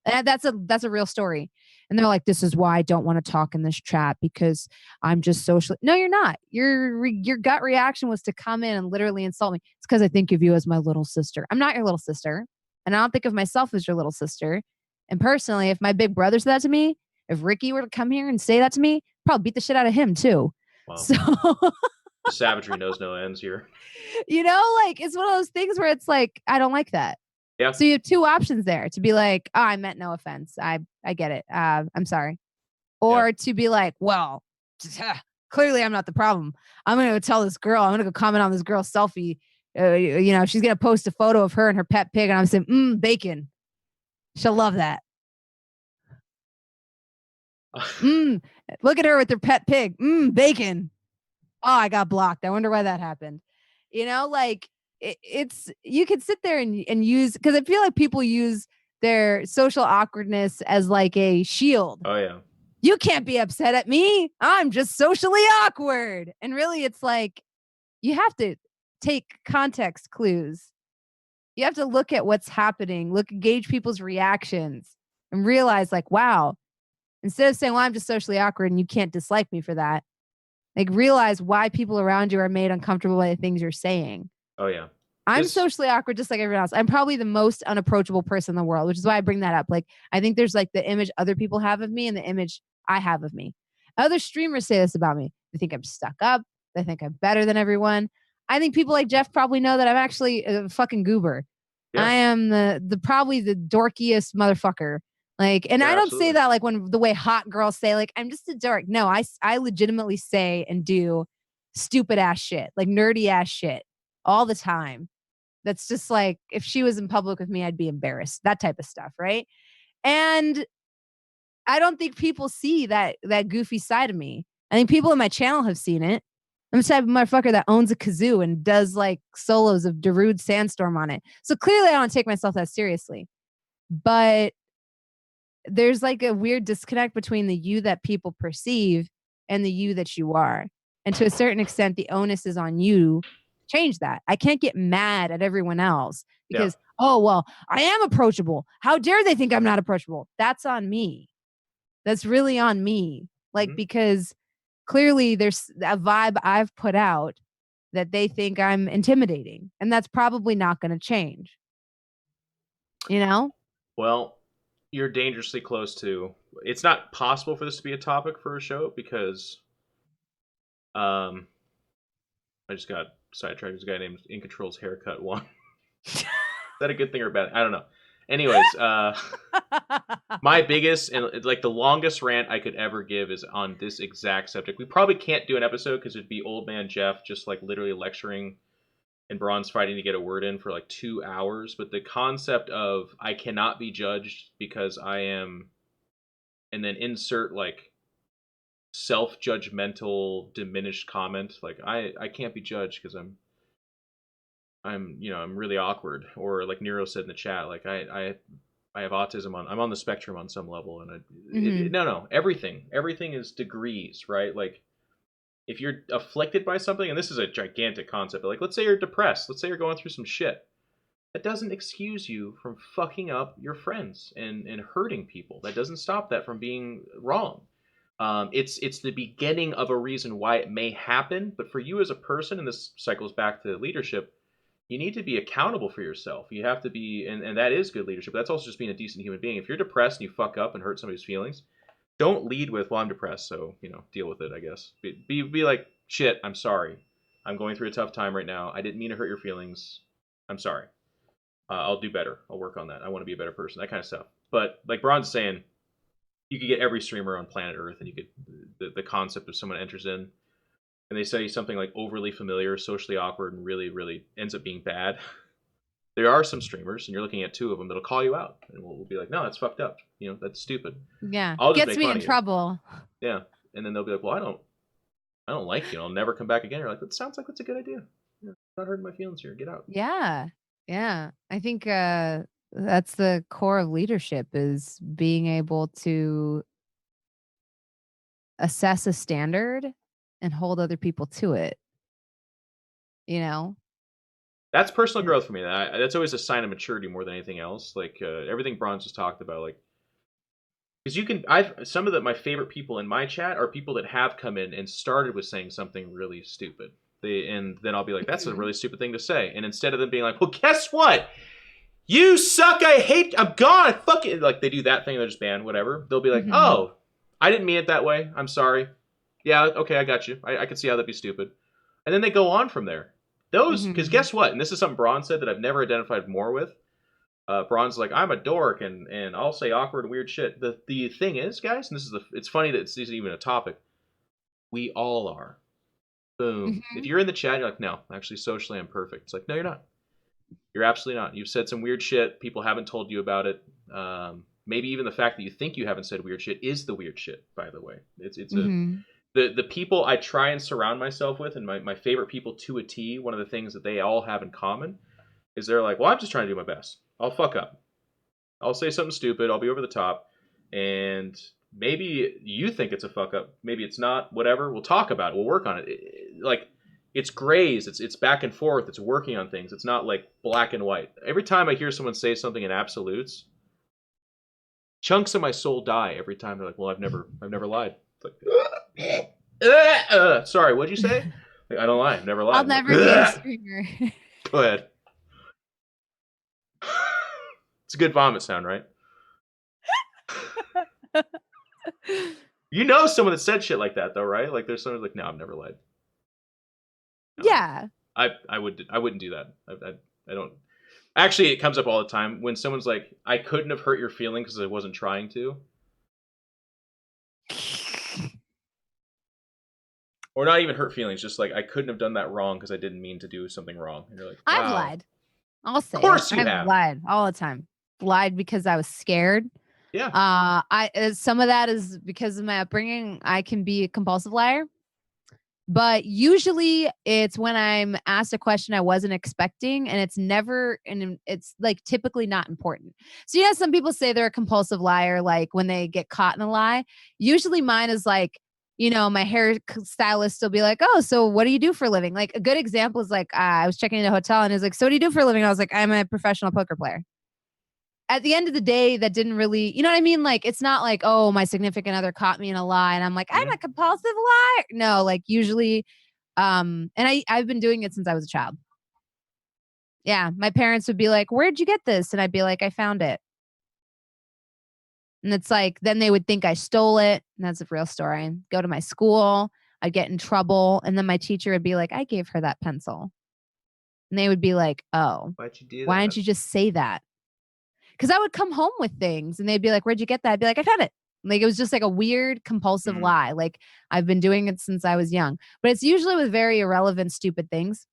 And that's a real story. And they're like, this is why I don't want to talk in this chat because I'm just socially. No, you're not. Your gut reaction was to come in and literally insult me. It's because I think of you as my little sister. I'm not your little sister, and I don't think of myself as your little sister. And personally, if my big brother said that to me, if Ricky were to come here and say that to me, I'd probably beat the shit out of him too. Wow. So The savagery knows no ends here. like it's one of those things where it's like I don't like that. Yeah. So you have two options there to be like, oh, I meant no offense. I get it. I'm sorry. Or to be like, well, clearly I'm not the problem. I'm going to go tell this girl, I'm going to go comment on this girl's selfie. She's going to post a photo of her and her pet pig. And I'm saying, bacon. She'll love that. Look at her with her pet pig. Bacon. Oh, I got blocked. I wonder why that happened. It's you could sit there and use, because I feel like people use their social awkwardness as like a shield. Oh yeah. You can't be upset at me. I'm just socially awkward. And really it's like you have to take context clues. You have to look at what's happening, gauge people's reactions and realize like, wow, instead of saying, well, I'm just socially awkward and you can't dislike me for that, like realize why people around you are made uncomfortable by the things you're saying. Oh yeah. I'm socially awkward just like everyone else. I'm probably the most unapproachable person in the world, which is why I bring that up. Like, I think there's like the image other people have of me and the image I have of me. Other streamers say this about me. They think I'm stuck up. They think I'm better than everyone. I think people like Jeff probably know that I'm actually a fucking goober. Yeah. I am the probably the dorkiest motherfucker. Like, and I don't absolutely say that like when the way hot girls say, like, I'm just a dork. No, I legitimately say and do stupid ass shit, like nerdy ass shit all the time. That's just like, if she was in public with me, I'd be embarrassed. That type of stuff, right? And I don't think people see that goofy side of me. I think people in my channel have seen it. I'm the type of motherfucker that owns a kazoo and does like solos of Darude Sandstorm on it. So clearly I don't take myself that seriously. But there's like a weird disconnect between the you that people perceive and the you that you are. And to a certain extent, the onus is on you. Change that. I can't get mad at everyone else because, oh, well, I am approachable. How dare they think I'm not approachable? That's on me. That's really on me. Like, because clearly there's a vibe I've put out that they think I'm intimidating, and that's probably not going to change. Well, you're dangerously close to. It's not possible for this to be a topic for a show because I just got sidetracked. There's a guy named In Control's Haircut one. Is that a good thing or bad? I don't know. Anyways, my biggest and like the longest rant I could ever give is on this exact subject. We probably can't do an episode because it'd be old man Jeff just like literally lecturing and Braun's fighting to get a word in for like 2 hours. But the concept of I cannot be judged because I am, and then insert like self-judgmental diminished comment like I can't be judged because I'm I'm really awkward, or like Nero said in the chat, like I have autism, I'm on the spectrum on some level, and no, everything is degrees, right? Like if you're afflicted by something, and this is a gigantic concept, but like let's say you're depressed, let's say you're going through some shit, that doesn't excuse you from fucking up your friends and hurting people. That doesn't stop that from being wrong. It's the beginning of a reason why it may happen, but for you as a person, and this cycles back to leadership, you need to be accountable for yourself. You have to be, and that is good leadership. That's also just being a decent human being. If you're depressed and you fuck up and hurt somebody's feelings, don't lead with, well, I'm depressed, so, deal with it, I guess. Be like, shit, I'm sorry. I'm going through a tough time right now. I didn't mean to hurt your feelings. I'm sorry. I'll do better. I'll work on that. I want to be a better person, that kind of stuff. But like Braun's saying, you could get every streamer on planet Earth, and you could, the concept of someone enters in, and they say something like overly familiar, socially awkward, and really, really ends up being bad. There are some streamers, and you're looking at 2 of them, that'll call you out, and we'll be like, no, that's fucked up. That's stupid. Yeah, gets me in trouble. Yeah, and then they'll be like, well, I don't like you. I'll never come back again. You're like, that sounds like that's a good idea. Not hurting my feelings here. Get out. Yeah. I think that's the core of leadership, is being able to assess a standard and hold other people to it. That's personal growth for me. That's always a sign of maturity more than anything else. Like everything Braun just talked about, like Because some of my favorite people in my chat are people that have come in and started with saying something really stupid. And then I'll be like, that's a really stupid thing to say. And instead of them being like, well, guess what? You suck. I hate. I'm gone. Fuck it. Like they do that thing. They're just banned. Whatever. They'll be like, oh, I didn't mean it that way. I'm sorry. Yeah. Okay. I got you. I can see how that'd be stupid. And then they go on from there. Because guess what? And this is something Braun said that I've never identified more with. Braun's like, I'm a dork and I'll say awkward and weird shit. The thing is, guys, and it's funny that it's isn't even a topic. We all are. Boom. If you're in the chat, you're like, no, actually socially I'm perfect. It's like, no, you're not. You're absolutely not. You've said some weird shit. People haven't told you about it. Maybe even the fact that you think you haven't said weird shit is the weird shit, by the way. The people I try and surround myself with, and my favorite people to a T, one of the things that they all have in common is they're like, well, I'm just trying to do my best. I'll fuck up. I'll say something stupid. I'll be over the top. And maybe you think it's a fuck up. Maybe it's not. Whatever. We'll talk about it. We'll work on it. Like, it's grays. It's back and forth. It's working on things. It's not like black and white. Every time I hear someone say something in absolutes, chunks of my soul die every time. They're like, well, I've never lied. It's like, sorry, what'd you say? Like, I don't lie. I've never lied. I'll never be a screamer. Go ahead. It's a good vomit sound, right? You know someone that said shit like that, though, right? Like, there's someone like, no, I've never lied. No. Yeah. I wouldn't do that. I don't. Actually, it comes up all the time when someone's like, I couldn't have hurt your feelings because I wasn't trying to. Or not even hurt feelings, just like, I couldn't have done that wrong because I didn't mean to do something wrong. And you're like, wow. I've lied. I'll say Of course it. you I've have. lied all the time. Lied because I was scared. Yeah. Some of that is because of my upbringing. I can be a compulsive liar. But usually it's when I'm asked a question I wasn't expecting, and it's like typically not important. So yeah, some people say they're a compulsive liar, like when they get caught in a lie. Usually mine is like, my hairstylist will be like, oh, so what do you do for a living? Like a good example is like, I was checking in a hotel and he's like, so what do you do for a living? And I was like, I'm a professional poker player. At the end of the day, that didn't really, you know what I mean? Like, it's not like, oh, my significant other caught me in a lie and I'm like, I'm a compulsive liar. No, like usually, and I've been doing it since I was a child. Yeah. My parents would be like, where'd you get this? And I'd be like, I found it. And it's like, then they would think I stole it. And that's a real story. I'd go to my school, I'd get in trouble. And then my teacher would be like, I gave her that pencil. And they would be like, oh, Why'd you do that? Why didn't you just say that? Because I would come home with things and they'd be like, where'd you get that? I'd be like, I found it. Like, it was just like a weird compulsive lie. Like, I've been doing it since I was young, but it's usually with very irrelevant, stupid things.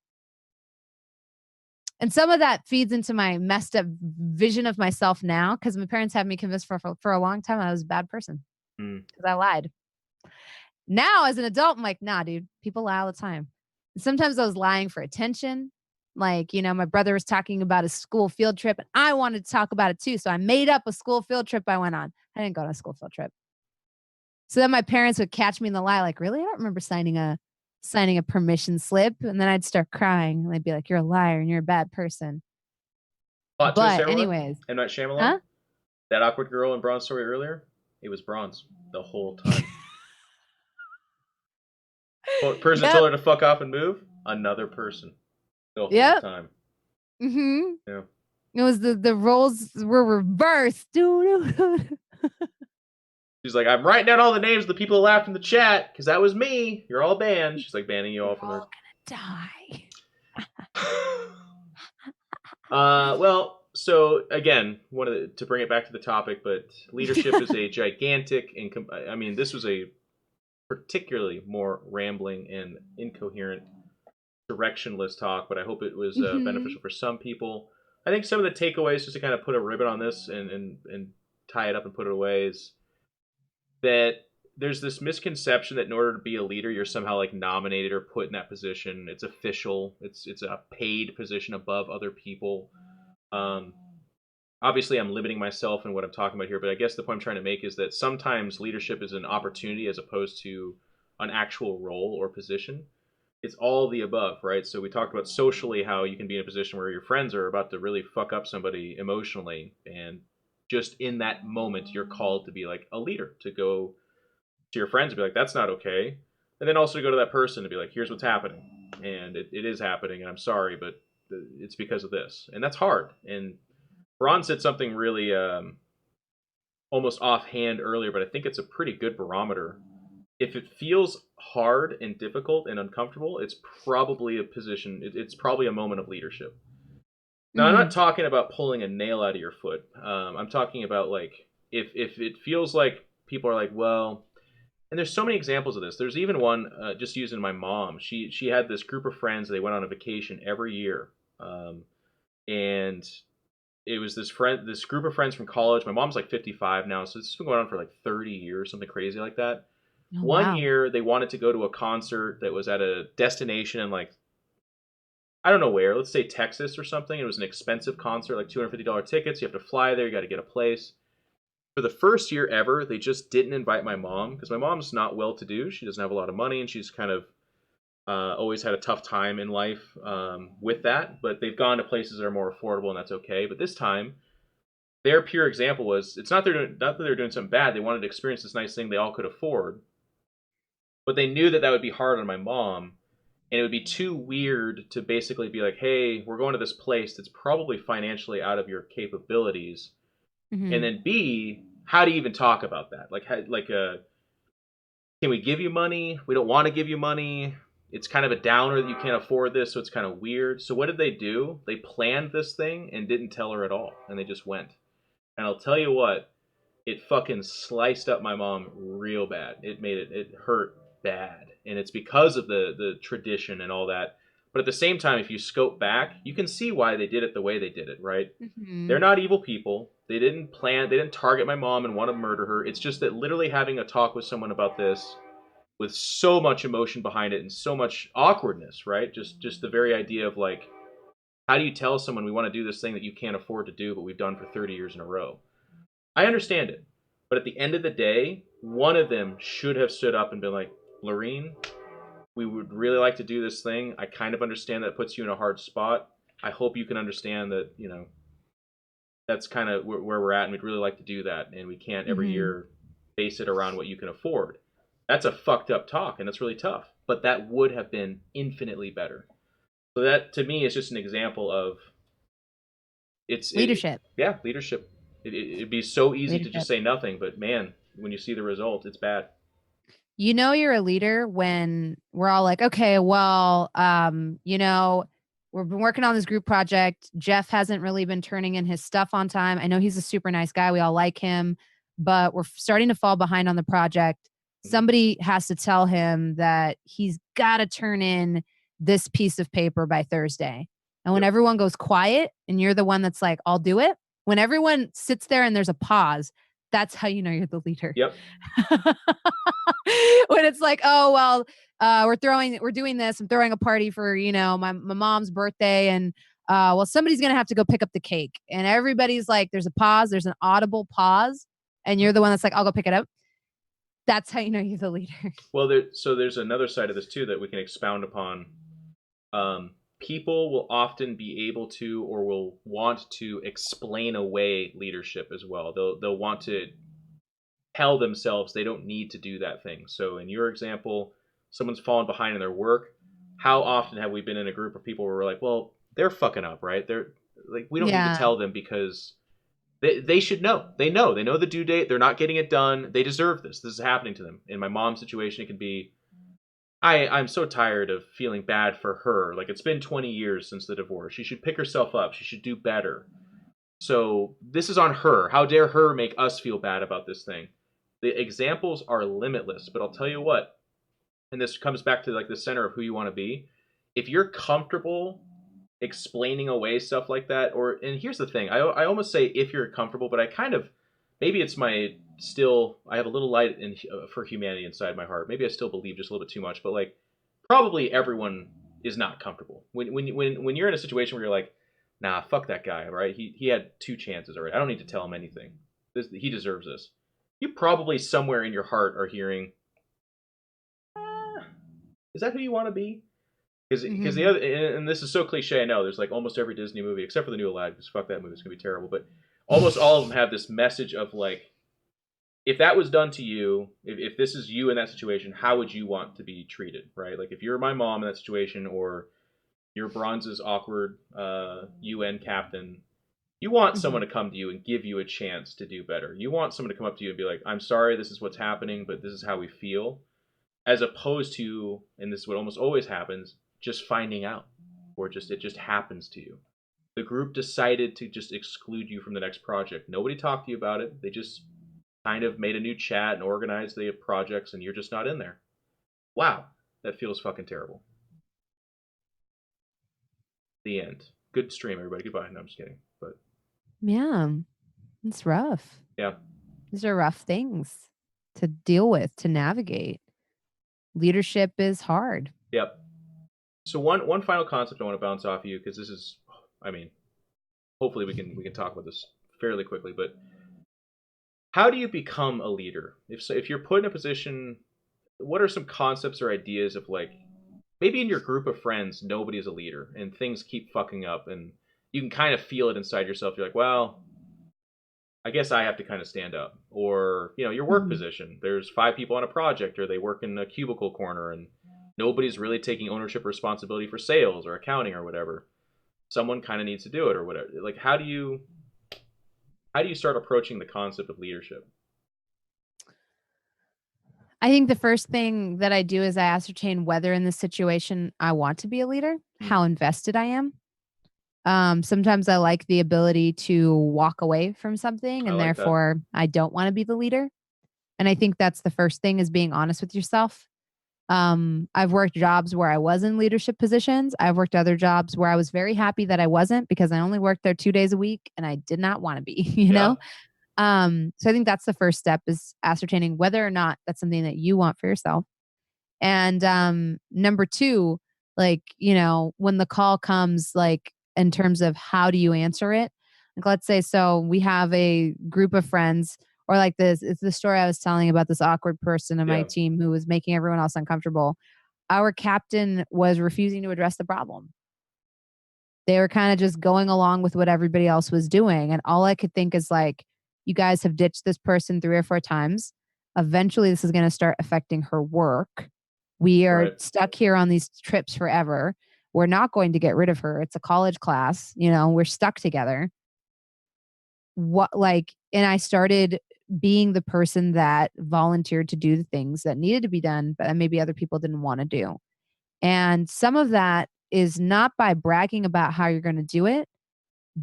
And some of that feeds into my messed up vision of myself now, because my parents had me convinced for a long time I was a bad person because I lied. Now, as an adult, I'm like, nah, dude, people lie all the time. And sometimes I was lying for attention. Like, my brother was talking about a school field trip and I wanted to talk about it too. So I made up a school field trip I went on. I didn't go on a school field trip. So then my parents would catch me in the lie. Like, really? I don't remember signing a permission slip. And then I'd start crying. And they'd be like, you're a liar and you're a bad person. But anyways. M. Night Shyamalan? That awkward girl in Braun's story earlier? It was Braun's the whole time. Person told her to fuck off and move? Another person. The whole time. Yeah. It was the roles were reversed. She's like, I'm writing down all the names of the people who laughed in the chat because that was me. You're all banned. She's like banning you all from there. Gonna die. Well, so again, to bring it back to the topic, but leadership is a gigantic, this was a particularly more rambling and incoherent, directionless talk, but I hope it was beneficial for some people. I think some of the takeaways, just to kind of put a ribbon on this and tie it up and put it away, is that there's this misconception that in order to be a leader, you're somehow like nominated or put in that position. It's official. It's a paid position above other people. Obviously, I'm limiting myself in what I'm talking about here, but I guess the point I'm trying to make is that sometimes leadership is an opportunity as opposed to an actual role or position. It's all the above, right? So we talked about socially how you can be in a position where your friends are about to really fuck up somebody emotionally, and just in that moment, you're called to be like a leader, to go to your friends and be like, that's not okay. And then also to go to that person and be like, here's what's happening. And it is happening, and I'm sorry, but it's because of this. And that's hard. And Ron said something really almost offhand earlier, but I think it's a pretty good barometer. If it feels hard and difficult and uncomfortable, it's probably a position, it's probably a moment of leadership. Now, I'm not talking about pulling a nail out of your foot. I'm talking about like if it feels like people are like, well, and there's so many examples of this. There's even one just using my mom. She had this group of friends. They went on a vacation every year, and it was this group of friends from college. My mom's like 55 now, so this has been going on for like 30 years, something crazy like that. Oh, One wow. year they wanted to go to a concert that was at a destination in like I don't know where, let's say Texas or something. It was an expensive concert, like $250 tickets. You have to fly there, you got to get a place. For the first year ever, they just didn't invite my mom because my mom's not well to do. She doesn't have a lot of money, and she's kind of always had a tough time in life with that. But they've gone to places that are more affordable, and that's okay. But this time, their pure example was it's not that they're doing something bad. They wanted to experience this nice thing they all could afford, but they knew that that would be hard on my mom, and it would be too weird to basically be like, "Hey, we're going to this place that's probably financially out of your capabilities." And Mm-hmm. then B, how do you even talk about that? Can we give you money? We don't want to give you money. It's kind of a downer that you can't afford this, so it's kind of weird. So what did they do? They planned this thing and didn't tell her at all, and they just went. And I'll tell you what, it fucking sliced up my mom real bad. It hurt bad, and it's because of the tradition and all that. But at the same time, if you scope back, you can see why they did it the way they did it, right? Mm-hmm. They're not evil people. They didn't target my mom and want to murder her. It's just that literally having a talk with someone about this with so much emotion behind it and so much awkwardness, right? Just the very idea of like, how do you tell someone we want to do this thing that you can't afford to do, but we've done for 30 years in a row? I understand it. But at the end of the day, one of them should have stood up and been like, Lorene, we would really like to do this thing. I kind of understand that puts you in a hard spot. I hope you can understand that, that's kind of where we're at, and we'd really like to do that, and we can't every Mm-hmm. year base it around what you can afford. That's a fucked up talk, and that's really tough. But that would have been infinitely better. So that to me is just an example of Leadership. yeah, leadership. It'd be so easy to just Leadership. say nothing, but man, when you see the result, it's bad. You know you're a leader when we're all like, okay, well, we've been working on this group project. Jeff hasn't really been turning in his stuff on time. I know he's a super nice guy. We all like him, but we're starting to fall behind on the project. Somebody has to tell him that he's got to turn in this piece of paper by Thursday. And when Yep. everyone goes quiet and you're the one that's like, I'll do it, when everyone sits there and there's a pause, that's how you know you're the leader. Yep. When it's like, oh well, we're doing this. I'm throwing a party for my mom's birthday, and well, somebody's gonna have to go pick up the cake, and everybody's like, there's a pause, there's an audible pause, and you're the one that's like, I'll go pick it up. That's how you know you're the leader. Well, there's another side of this too that we can expound upon. People will often be able to or will want to explain away leadership as well. They'll want to tell themselves they don't need to do that thing. So in your example, someone's fallen behind in their work. How often have we been in a group of people where we're like, well, they're fucking up, right? They're like, we don't need to Yeah. tell them because they should know. They know the due date. They're not getting it done. They deserve this. This is happening to them. In my mom's situation, it could be I'm so tired of feeling bad for her. Like it's been 20 years since the divorce. She should pick herself up. She should do better. So this is on her. How dare her make us feel bad about this thing? The examples are limitless, but I'll tell you what, and this comes back to like the center of who you want to be. If you're comfortable explaining away stuff like that, or and here's the thing, I almost say if you're comfortable, but I kind of maybe it's my still I have a little light for humanity inside my heart. Maybe I still believe just a little bit too much, but like probably everyone is not comfortable when you're in a situation where you're like, nah, fuck that guy, right? He had two chances already. I don't need to tell him anything. He deserves this. You probably somewhere in your heart are hearing, is that who you want to be? Because the Mm-hmm. other, and this is so cliche, I know there's like almost every Disney movie except for the new Aladdin, because fuck that movie, it's gonna be terrible. But almost all of them have this message of like, if that was done to you, if this is you in that situation, how would you want to be treated, right? Like if you're my mom in that situation, or you're Bronze's awkward UN captain, you want someone to come to you and give you a chance to do better. You want someone to come up to you and be like, I'm sorry, this is what's happening, but this is how we feel. As opposed to, and this is what almost always happens, just finding out, or just it just happens to you. The group decided to just exclude you from the next project. Nobody talked to you about it. They just kind of made a new chat and organized the projects, and you're just not in there. Wow, that feels fucking terrible. The end. Good stream, everybody. Goodbye. No, I'm just kidding. But yeah, it's rough. Yeah. These are rough things to deal with, to navigate. Leadership is hard. Yep. So one final concept I want to bounce off you, because this is, I mean, hopefully we can talk about this fairly quickly, but how do you become a leader? If you're put in a position, what are some concepts or ideas of like, maybe in your group of friends nobody's a leader and things keep fucking up and you can kind of feel it inside yourself. You're like, well, I guess I have to kind of stand up. Or, your work position. There's 5 people on a project, or they work in a cubicle corner and nobody's really taking ownership or responsibility for sales or accounting or whatever. Someone kind of needs to do it or whatever. Like, how do you start approaching the concept of leadership? I think the first thing that I do is I ascertain whether in this situation I want to be a leader, how invested I am. Sometimes I like the ability to walk away from something, and therefore I don't want to be the leader. And I think that's the first thing, is being honest with yourself. I've worked jobs where I was in leadership positions. I've worked other jobs where I was very happy that I wasn't, because I only worked there 2 days a week and I did not want to be, you know? So I think that's the first step, is ascertaining whether or not that's something that you want for yourself. And number 2, like, when the call comes, like, in terms of how do you answer it? Like, let's say, so we have a group of friends, or like this, it's the story I was telling about this awkward person on my team who was making everyone else uncomfortable. Our captain was refusing to address the problem. They were kind of just going along with what everybody else was doing. And all I could think is like, you guys have ditched this person 3 or 4 times. Eventually, this is going to start affecting her work. We are stuck here on these trips forever. We're not going to get rid of her. It's a college class. We're stuck together. And I started being the person that volunteered to do the things that needed to be done, but maybe other people didn't want to do. And some of that is not by bragging about how you're going to do it,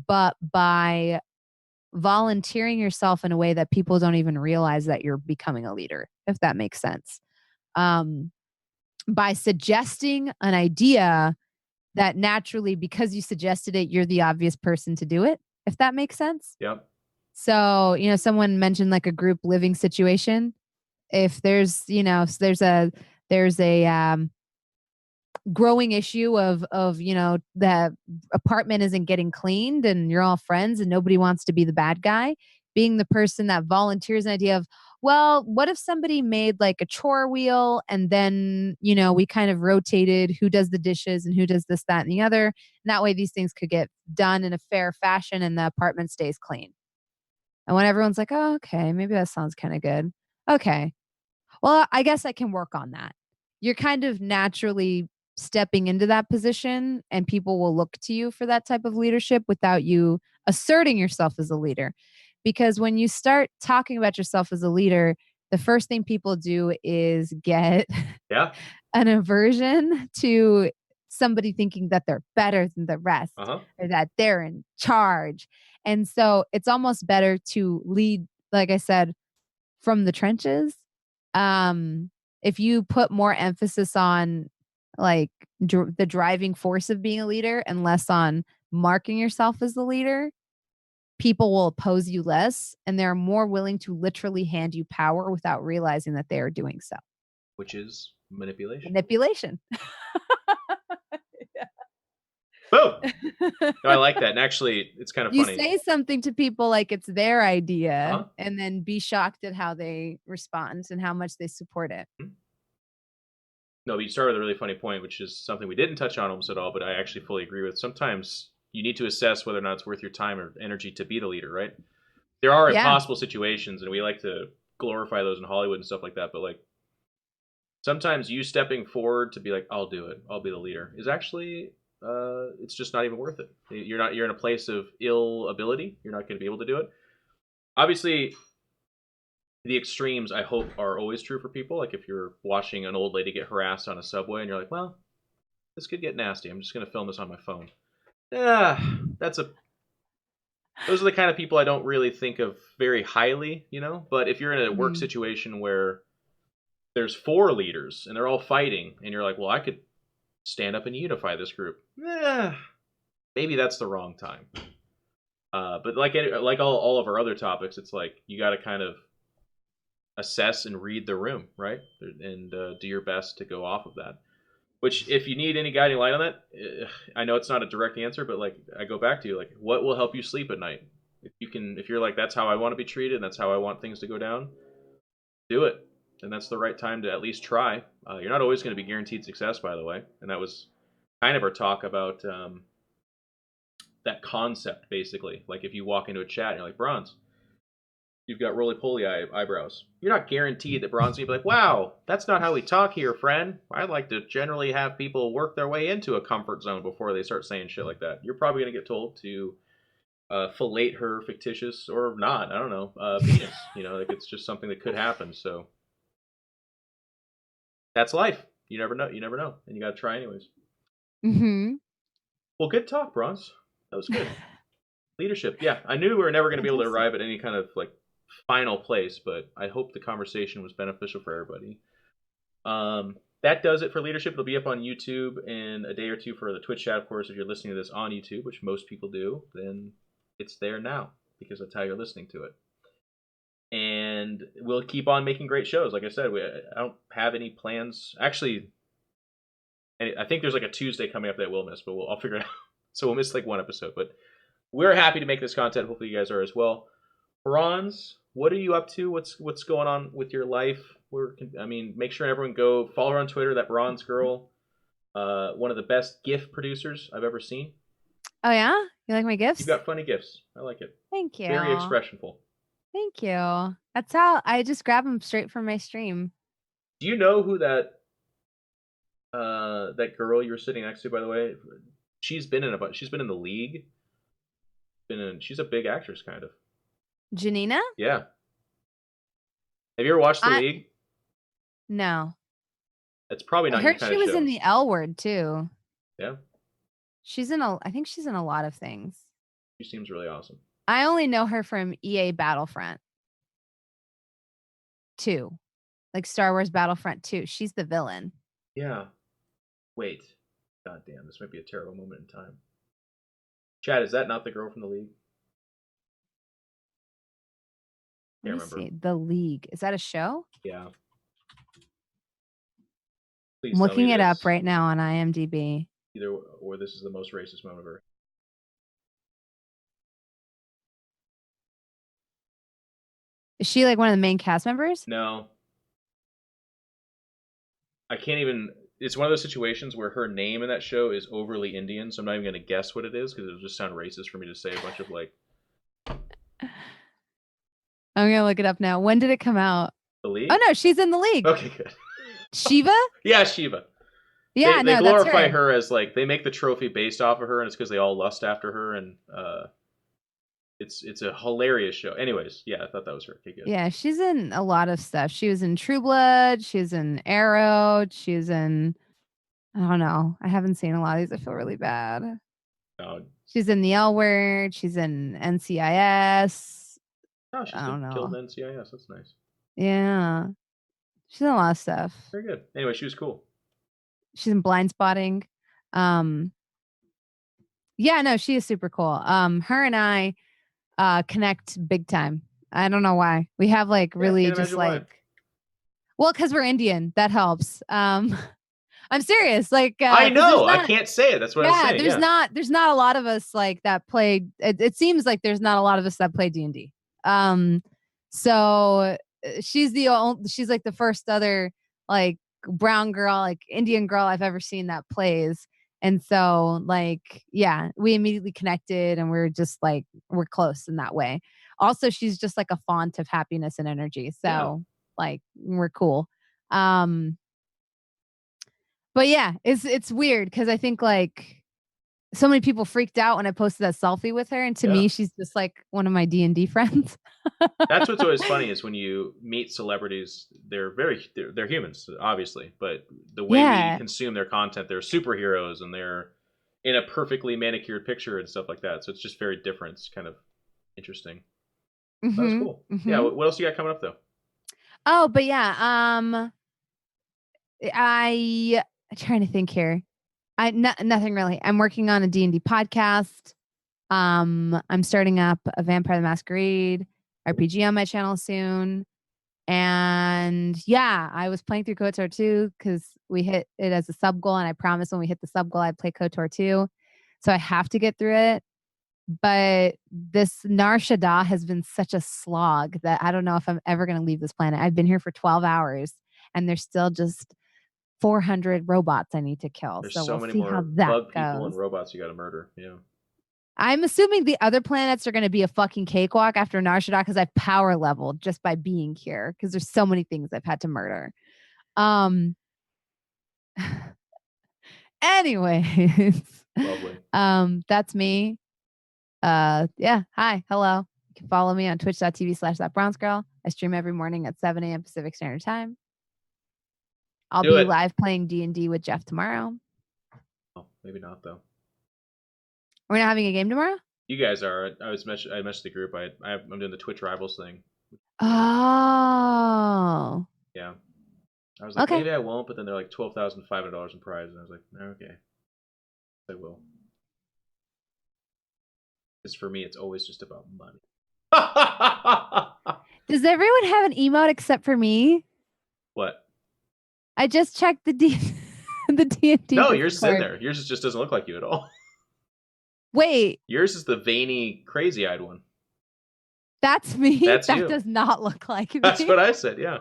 but by volunteering yourself in a way that people don't even realize that you're becoming a leader, if that makes sense. By suggesting an idea that naturally, because you suggested it, you're the obvious person to do it, if that makes sense. Yep. So, someone mentioned like a group living situation. If there's a growing issue of the apartment isn't getting cleaned and you're all friends and nobody wants to be the bad guy, being the person that volunteers an idea of, well, what if somebody made like a chore wheel, and then we kind of rotated who does the dishes and who does this, that, and the other, and that way these things could get done in a fair fashion and the apartment stays clean. And when everyone's like, oh, okay, maybe that sounds kind of good. Okay, well, I guess I can work on that. You're kind of naturally stepping into that position, and people will look to you for that type of leadership without you asserting yourself as a leader. Because when you start talking about yourself as a leader, the first thing people do is get an aversion to somebody thinking that they're better than the rest, or that they're in charge. And so it's almost better to lead, like I said, from the trenches. If you put more emphasis on like the driving force of being a leader and less on marking yourself as the leader, people will oppose you less, and they're more willing to literally hand you power without realizing that they are doing so. Which is manipulation. Manipulation. Boom. No, I like that. And actually, it's kind of funny. You say something to people like it's their idea, and then be shocked at how they respond and how much they support it. No, but you started with a really funny point, which is something we didn't touch on almost at all, but I actually fully agree with. Sometimes you need to assess whether or not it's worth your time or energy to be the leader, right? there are Yeah. impossible situations, and we like to glorify those in Hollywood and stuff like that. But like sometimes you stepping forward to be like, I'll do it, I'll be the leader, is actually it's just not even worth it. You're in a place of ill ability. You're not going to be able to do it. Obviously, the extremes, I hope, are always true for people. Like if you're watching an old lady get harassed on a subway and you're like, well, this could get nasty, I'm just going to film this on my phone. Those are the kind of people I don't really think of very highly, you know? But if you're in a work situation where there's 4 leaders and they're all fighting and you're like, well, I could stand up and unify this group. Maybe that's the wrong time. But like all of our other topics, it's like you got to kind of assess and read the room, right? And do your best to go off of that. Which, if you need any guiding light on that, I know it's not a direct answer, but like I go back to like, what will help you sleep at night? If you're like, that's how I want to be treated, and that's how I want things to go down, do it. And that's the right time to at least try. You're not always going to be guaranteed success, by the way. And that was kind of our talk about that concept, basically. Like if you walk into a chat and you're like, Bronze, you've got roly-poly eyebrows. You're not guaranteed that Bronze will be like, wow, that's not how we talk here, friend. I like to generally have people work their way into a comfort zone before they start saying shit like that. You're probably going to get told to fillet her fictitious, or not, I don't know, penis. You know, like it's just something that could happen, so... That's life. You never know. And you got to try anyways. Well, good talk, Bronze. That was good. Leadership. Yeah, I knew we were never going to be able to arrive at any kind of like final place, but I hope the conversation was beneficial for everybody. That does it for leadership. It'll be up on YouTube in a day or two for the Twitch chat. Of course, if you're listening to this on YouTube, which most people do, then it's there now because that's how you're listening to it. And we'll keep on making great shows. Like I said, I don't have any plans. Actually, I think there's like a Tuesday coming up that we'll miss, but I'll figure it out. So we'll miss like one episode. But we're happy to make this content. Hopefully you guys are as well. Bronze, what are you up to? What's going on with your life? Make sure everyone go follow her on Twitter, that Bronze girl. One of the best GIF producers I've ever seen. Oh, yeah? You like my GIFs? You've got funny GIFs. I like it. Thank you. Very expressionful. Thank you. That's how I just grab them straight from my stream. Do you know who that girl you were sitting next to, by the way? She's been in the League. She's a big actress, kind of. Janina? Yeah. Have you ever watched the League? No. It's probably not your kind of show. I heard she was in the L Word too. Yeah. I think she's in a lot of things. She seems really awesome. I only know her from EA Battlefront 2. Like Star Wars Battlefront 2. She's the villain. Yeah. Wait. God damn, this might be a terrible moment in time. Chad, is that not the girl from the League? Can't remember. See. The League. Is that a show? Yeah. I'm looking it up right now on IMDb. Either or this is the most racist moment ever. Is she like one of the main cast members? No. I can't even... It's one of those situations where her name in that show is overly Indian, so I'm not even going to guess what it is, because it'll just sound racist for me to say a bunch of, like... I'm going to look it up now. When did it come out? The League? Oh, no, she's in the League. Okay, good. Shiva? Yeah, Shiva. Yeah, they glorify that's her as, like... They make the trophy based off of her, and it's because they all lust after her, and... It's a hilarious show. Anyways, yeah, I thought that was her. Okay, good. Yeah, she's in a lot of stuff. She was in True Blood. She was in Arrow. She was in... I don't know. I haven't seen a lot of these. I feel really bad. No. She's in the L Word. She's in NCIS. Oh, she's killed in NCIS. That's nice. Yeah. She's in a lot of stuff. Very good. Anyway, she was cool. She's in Blind Spotting. Yeah, no, she is super cool. Her and I connect big time. I don't know why. We have like really just like why. Well, because we're Indian. That helps. I'm serious. Like I know. I can't say it. That's what I'm saying. There's not a lot of us like that played. It seems like there's not a lot of us that play D&D. So she's like the first other like brown girl, like Indian girl I've ever seen that plays. And so like, yeah, we immediately connected and we're just like, we're close in that way. Also, she's just like a font of happiness and energy. So Yeah. like we're cool. Um, but yeah, it's weird because I think like so many people freaked out when I posted that selfie with her, and to Yeah. me, she's just like one of my D&D friends. That's what's always funny is when you meet celebrities, they're humans, obviously, but the way we Yeah. consume their content, they're superheroes and they're in a perfectly manicured picture and stuff like that. So it's just very different. It's kind of interesting. That was Mm-hmm. cool. Yeah. Mm-hmm. What else you got coming up though? Oh, but yeah, I'm trying to think here. Nothing really. I'm working on a D&D podcast. I'm starting up a Vampire the Masquerade RPG on my channel soon. And yeah, I was playing through Kotor 2 because we hit it as a sub goal, and I promised when we hit the sub goal I'd play Kotor 2. So I have to get through it. But this Nar Shaddaa has been such a slog that I don't know if I'm ever going to leave this planet. I've been here for 12 hours and there's still just 400 robots I need to kill. There's So so we'll many see how more that bug people and goes. robots you got to murder. Yeah. I'm assuming the other planets are going to be a fucking cakewalk after Nar Shaddaa because I've power leveled just by being here because there's so many things I've had to murder. Um. Anyways, Lovely. that's me. Yeah. Hi. Hello. You can follow me on twitch.tv/thatbronzegirl. I stream every morning at 7 a.m. Pacific Standard Time. I'll Do be it. live playing D&D with Jeff tomorrow. Oh, maybe not though. We're not having a game tomorrow? You guys are. I messaged the group. I'm doing the Twitch Rivals thing. Oh. Yeah. I was like, Okay. maybe I won't, but then they're like $12,500 in prize, and I was like, okay, I will. Because for me, it's always just about money. Does everyone have an emote except for me? What? I just checked the the D&D No, yours is in Discord. there. Yours just doesn't look like you at all. Wait, Yours is the veiny, crazy-eyed one. that's me? That's That you. does not look like me. That's what I said. Yeah.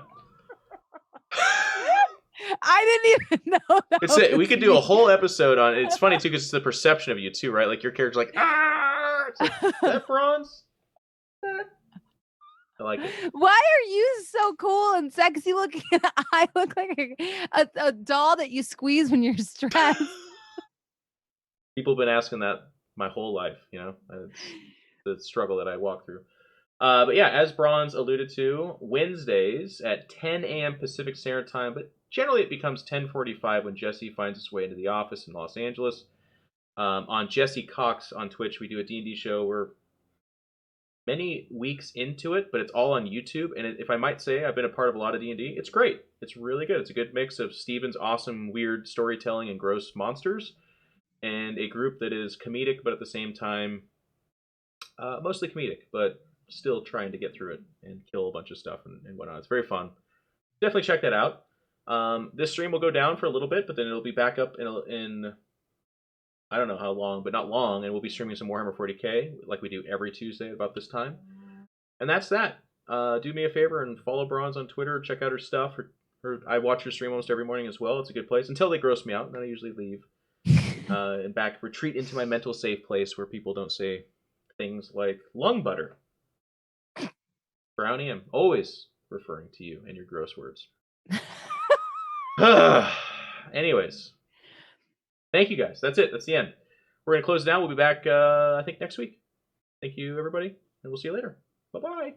I didn't even know that. We could do a whole episode on. It's funny too because it's the perception of you too, right? Like your character's like, ah, it's like, is that bronze? I like it. Why are you so cool and sexy looking? I look like a doll that you squeeze when you're stressed. People have been asking that my whole life. It's the struggle that I walk through. But yeah, as Bronze alluded to, Wednesdays at 10 a.m. Pacific Standard Time, but generally it becomes 10:45 when Jesse finds his way into the office in Los Angeles. On Jesse Cox on Twitch, we do a D&D show. We're many weeks into it, but it's all on YouTube. And if I might say, I've been a part of a lot of D&D. It's great. It's really good. It's a good mix of Steven's awesome, weird storytelling and gross monsters, and a group that is comedic, but at the same time, mostly comedic, but still trying to get through it and kill a bunch of stuff and whatnot. It's very fun. Definitely check that out. This stream will go down for a little bit, but then it'll be back up in I don't know how long, but not long, and we'll be streaming some Warhammer 40k like we do every Tuesday about this time. And that's that. Do me a favor and follow Bronze on Twitter. Check out her stuff. I watch her stream almost every morning as well. It's a good place until they gross me out, and then I usually leave and retreat into my mental safe place where people don't say things like lung butter. Brownie, I'm always referring to you and your gross words. Anyways, thank you guys. That's it. That's the end. We're going to close it down. We'll be back, I think, next week. Thank you, everybody, and we'll see you later. Bye-bye.